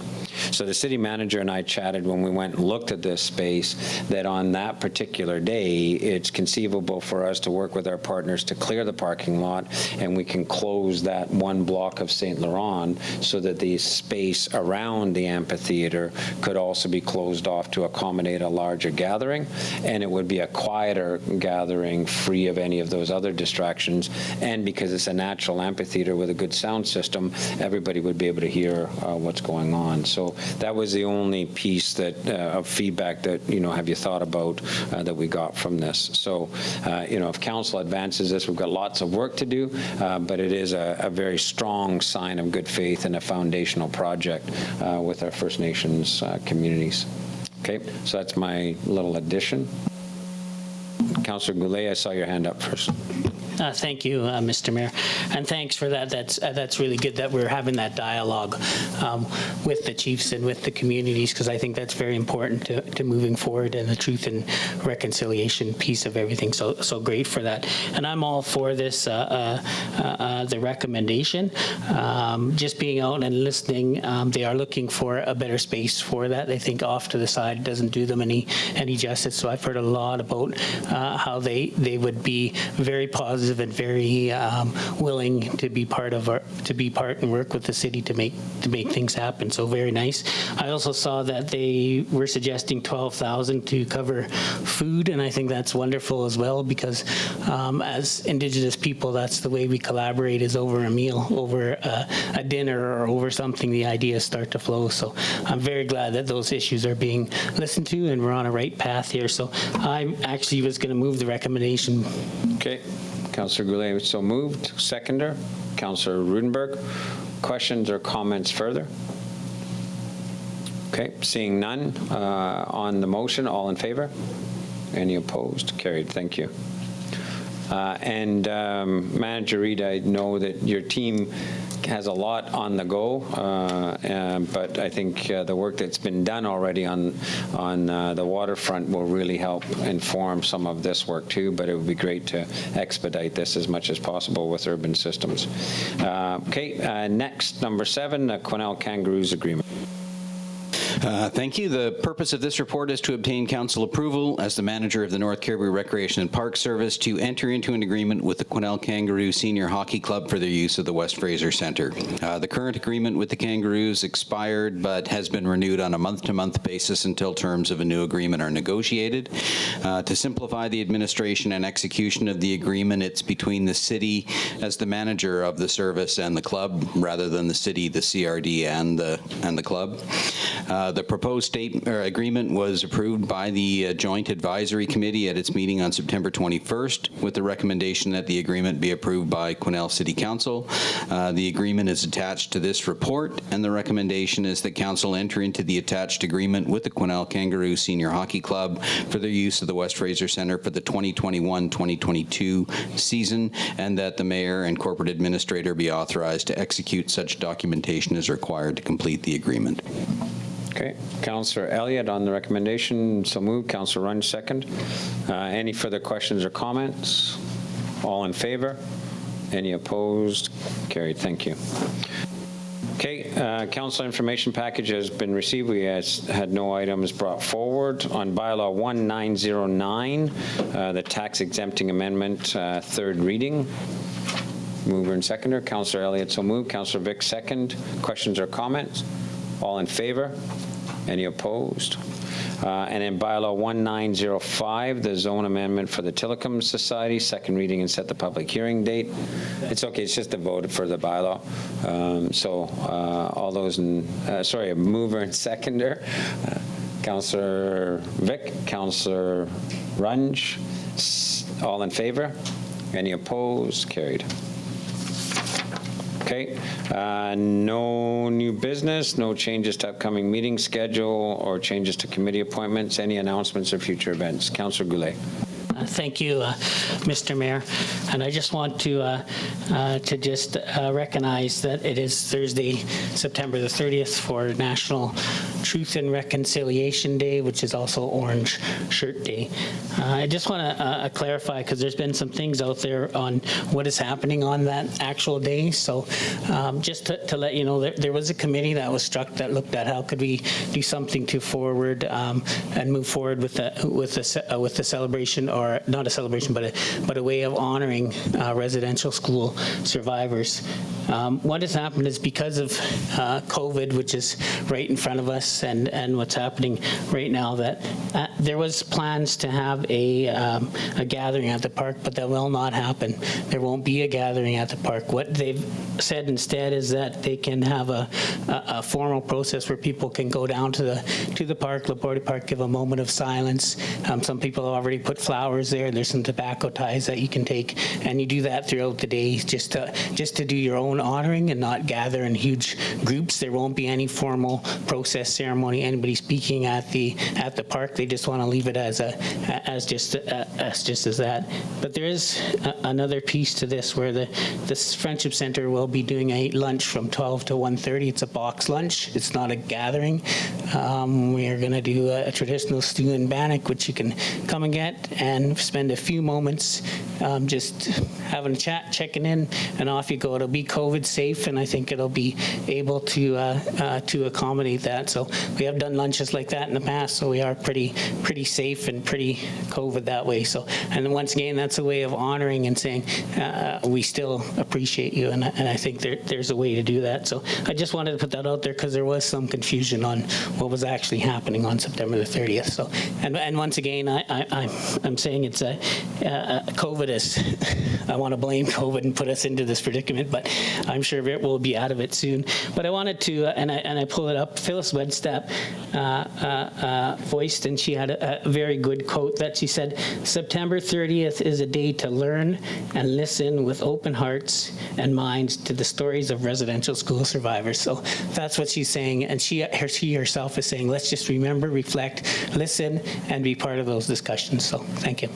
So the city manager and I chatted when we went and looked at this space, that on that particular day, it's conceivable for us to work with our partners to clear the parking lot, and we can close that one block of St. Laurent so that the space around the amphitheater could also be closed off to accommodate a larger gathering, and it would be a quieter gathering free of any of those other distractions. And because it's a natural amphitheater with a good sound system, everybody would be able to hear what's going on. So that was the only piece that of feedback that, have you thought about that we got from this. So, if council advances this, we've got lots of work to do, but it is a very strong sign of good faith and a foundational project with our First Nations communities. Okay, so that's my little addition. Councillor Goulet, I saw your hand up first. Thank you, Mr. Mayor, and thanks for that. That's really good that we're having that dialogue with the chiefs and with the communities, because I think that's very important to moving forward and the truth and reconciliation piece of everything. So great for that, and I'm all for this. The recommendation, just being out and listening, they are looking for a better space for that. They think off to the side doesn't do them any justice. So I've heard a lot about how they would be very positive and very willing to be part and work with the city to make things happen. So very nice. I also saw that they were suggesting $12,000 to cover food, and I think that's wonderful as well, because as Indigenous people, that's the way we collaborate, is over a meal, over a dinner, or over something. The ideas start to flow. So I'm very glad that those issues are being listened to, and we're on a right path here. So I actually was going to move the recommendation. Okay. Councillor Goulet, so moved. Seconder, Councillor Rudenberg. Questions or comments further? Okay, seeing none on the motion, all in favor? Any opposed? Carried. Thank you. And Manager Reid, I know that your team has a lot on the go, but I think the work that's been done already on the waterfront will really help inform some of this work too, but it would be great to expedite this as much as possible with urban systems. Okay, next, number 7, the Quesnel Kangaroos Agreement. Thank you. The purpose of this report is to obtain council approval as the manager of the North Caribou Recreation and Park Service to enter into an agreement with the Quesnel Kangaroo Senior Hockey Club for their use of the West Fraser Centre. The current agreement with the Kangaroos expired, but has been renewed on a month-to-month basis until terms of a new agreement are negotiated. To simplify the administration and execution of the agreement, it's between the city as the manager of the service and the club, rather than the city, the CRD, and the club. The proposed agreement was approved by the Joint Advisory Committee at its meeting on September 21st, with the recommendation that the agreement be approved by Quesnel City Council. The agreement is attached to this report, and the recommendation is that Council enter into the attached agreement with the Quesnel Kangaroo Senior Hockey Club for their use of the West Fraser Centre for the 2021-2022 season, and that the Mayor and Corporate Administrator be authorized to execute such documentation as required to complete the agreement. Okay, Councillor Elliott on the recommendation, so moved. Councillor Runge, second. Any further questions or comments? All in favor? Any opposed? Carried, thank you. Okay, council information package has been received. We had no items brought forward. On Bylaw 1909, the tax exempting amendment, third reading. Mover and seconder. Councillor Elliott, so moved. Councillor Vic, second. Questions or comments? All in favor? Any opposed? And in Bylaw 1905, the zone amendment for the Telecom Society, second reading and set the public hearing date. It's okay, it's just a vote for the bylaw. All those in, sorry, a mover and seconder. Councillor Vic, Councillor Runge, all in favor? Any opposed? Carried. Okay, no new business, no changes to upcoming meeting schedule or changes to committee appointments. Any announcements or future events? Councillor Goulet. Thank you, Mr. Mayor. And I just want to just recognize that it is Thursday, September the 30th for National Truth and Reconciliation Day, which is also Orange Shirt Day. I just want to clarify, because there's been some things out there on what is happening on that actual day. So just to let you know, there was a committee that was struck that looked at how could we do something to forward and move forward with the celebration, or not a celebration, but a way of honoring residential school survivors. What has happened is because of COVID, which is right in front of us, and what's happening right now, that there was plans to have a gathering at the park, but that will not happen. There won't be a gathering at the park. What they've said instead is that they can have a formal process where people can go down to the park, Laporte Park, give a moment of silence. Some people have already put flowers there. There's some tobacco ties that you can take, and you do that throughout the day just to do your own honoring and not gather in huge groups. There won't be any formal process ceremony, anybody speaking at the park. They just want to leave it as just as that. But there is another piece to this where this Friendship Center will be doing a lunch from 12 to 1:30. It's a box lunch. It's not a gathering. We are going to do a traditional stew and bannock, which you can come and get and spend a few moments just having a chat, checking in, and off you go. It'll be COVID safe, and I think it'll be able to accommodate that. So we have done lunches like that in the past, so we are pretty safe and pretty COVID that way. So, and then once again, that's a way of honoring and saying we still appreciate you, and I think there's a way to do that. So I just wanted to put that out there because there was some confusion on what was actually happening on September the 30th. So, and once again, I'm saying it's COVID is, I want to blame COVID and put us into this predicament, but I'm sure we'll be out of it soon. But I wanted to, and I pull it up, Phyllis Wedstap voiced, and she had a very good quote that she said, "September 30th is a day to learn and listen with open hearts and minds to the stories of residential school survivors." So that's what she's saying, and she herself is saying, let's just remember, reflect, listen, and be part of those discussions. So thank you.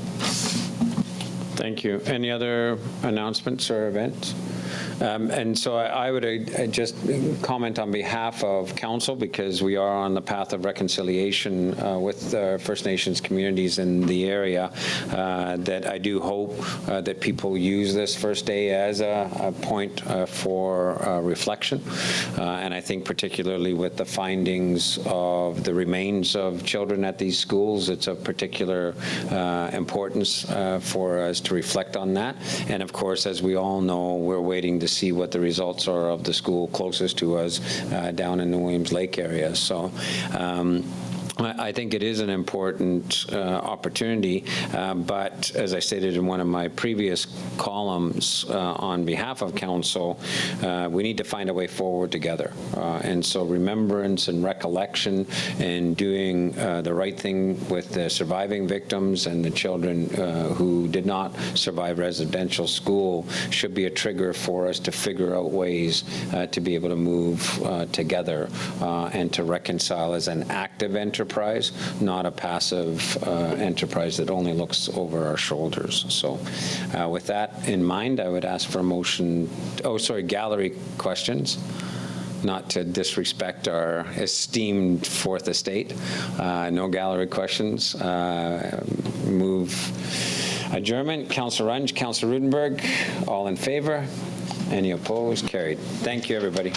Thank you. Any other announcements or events? And so I would just comment on behalf of council, because we are on the path of reconciliation with First Nations communities in the area, that I do hope that people use this first day as a point for reflection. And I think particularly with the findings of the remains of children at these schools, it's of particular importance for us to reflect on that. And of course, as we all know, we're waiting to see what the results are of the school closest to us down in the Williams Lake area. So I think it is an important opportunity, but as I stated in one of my previous columns on behalf of council, we need to find a way forward together. And so remembrance and recollection and doing the right thing with the surviving victims and the children who did not survive residential school should be a trigger for us to figure out ways to be able to move together and to reconcile as an active enterprise, not a passive enterprise that only looks over our shoulders. So with that in mind, I would ask for a motion. Oh, sorry, gallery questions. Not to disrespect our esteemed Fourth Estate. No gallery questions. Move adjournment. Councillor Runge, Councillor Rudenberg, all in favor? Any opposed? Carried. Thank you, everybody.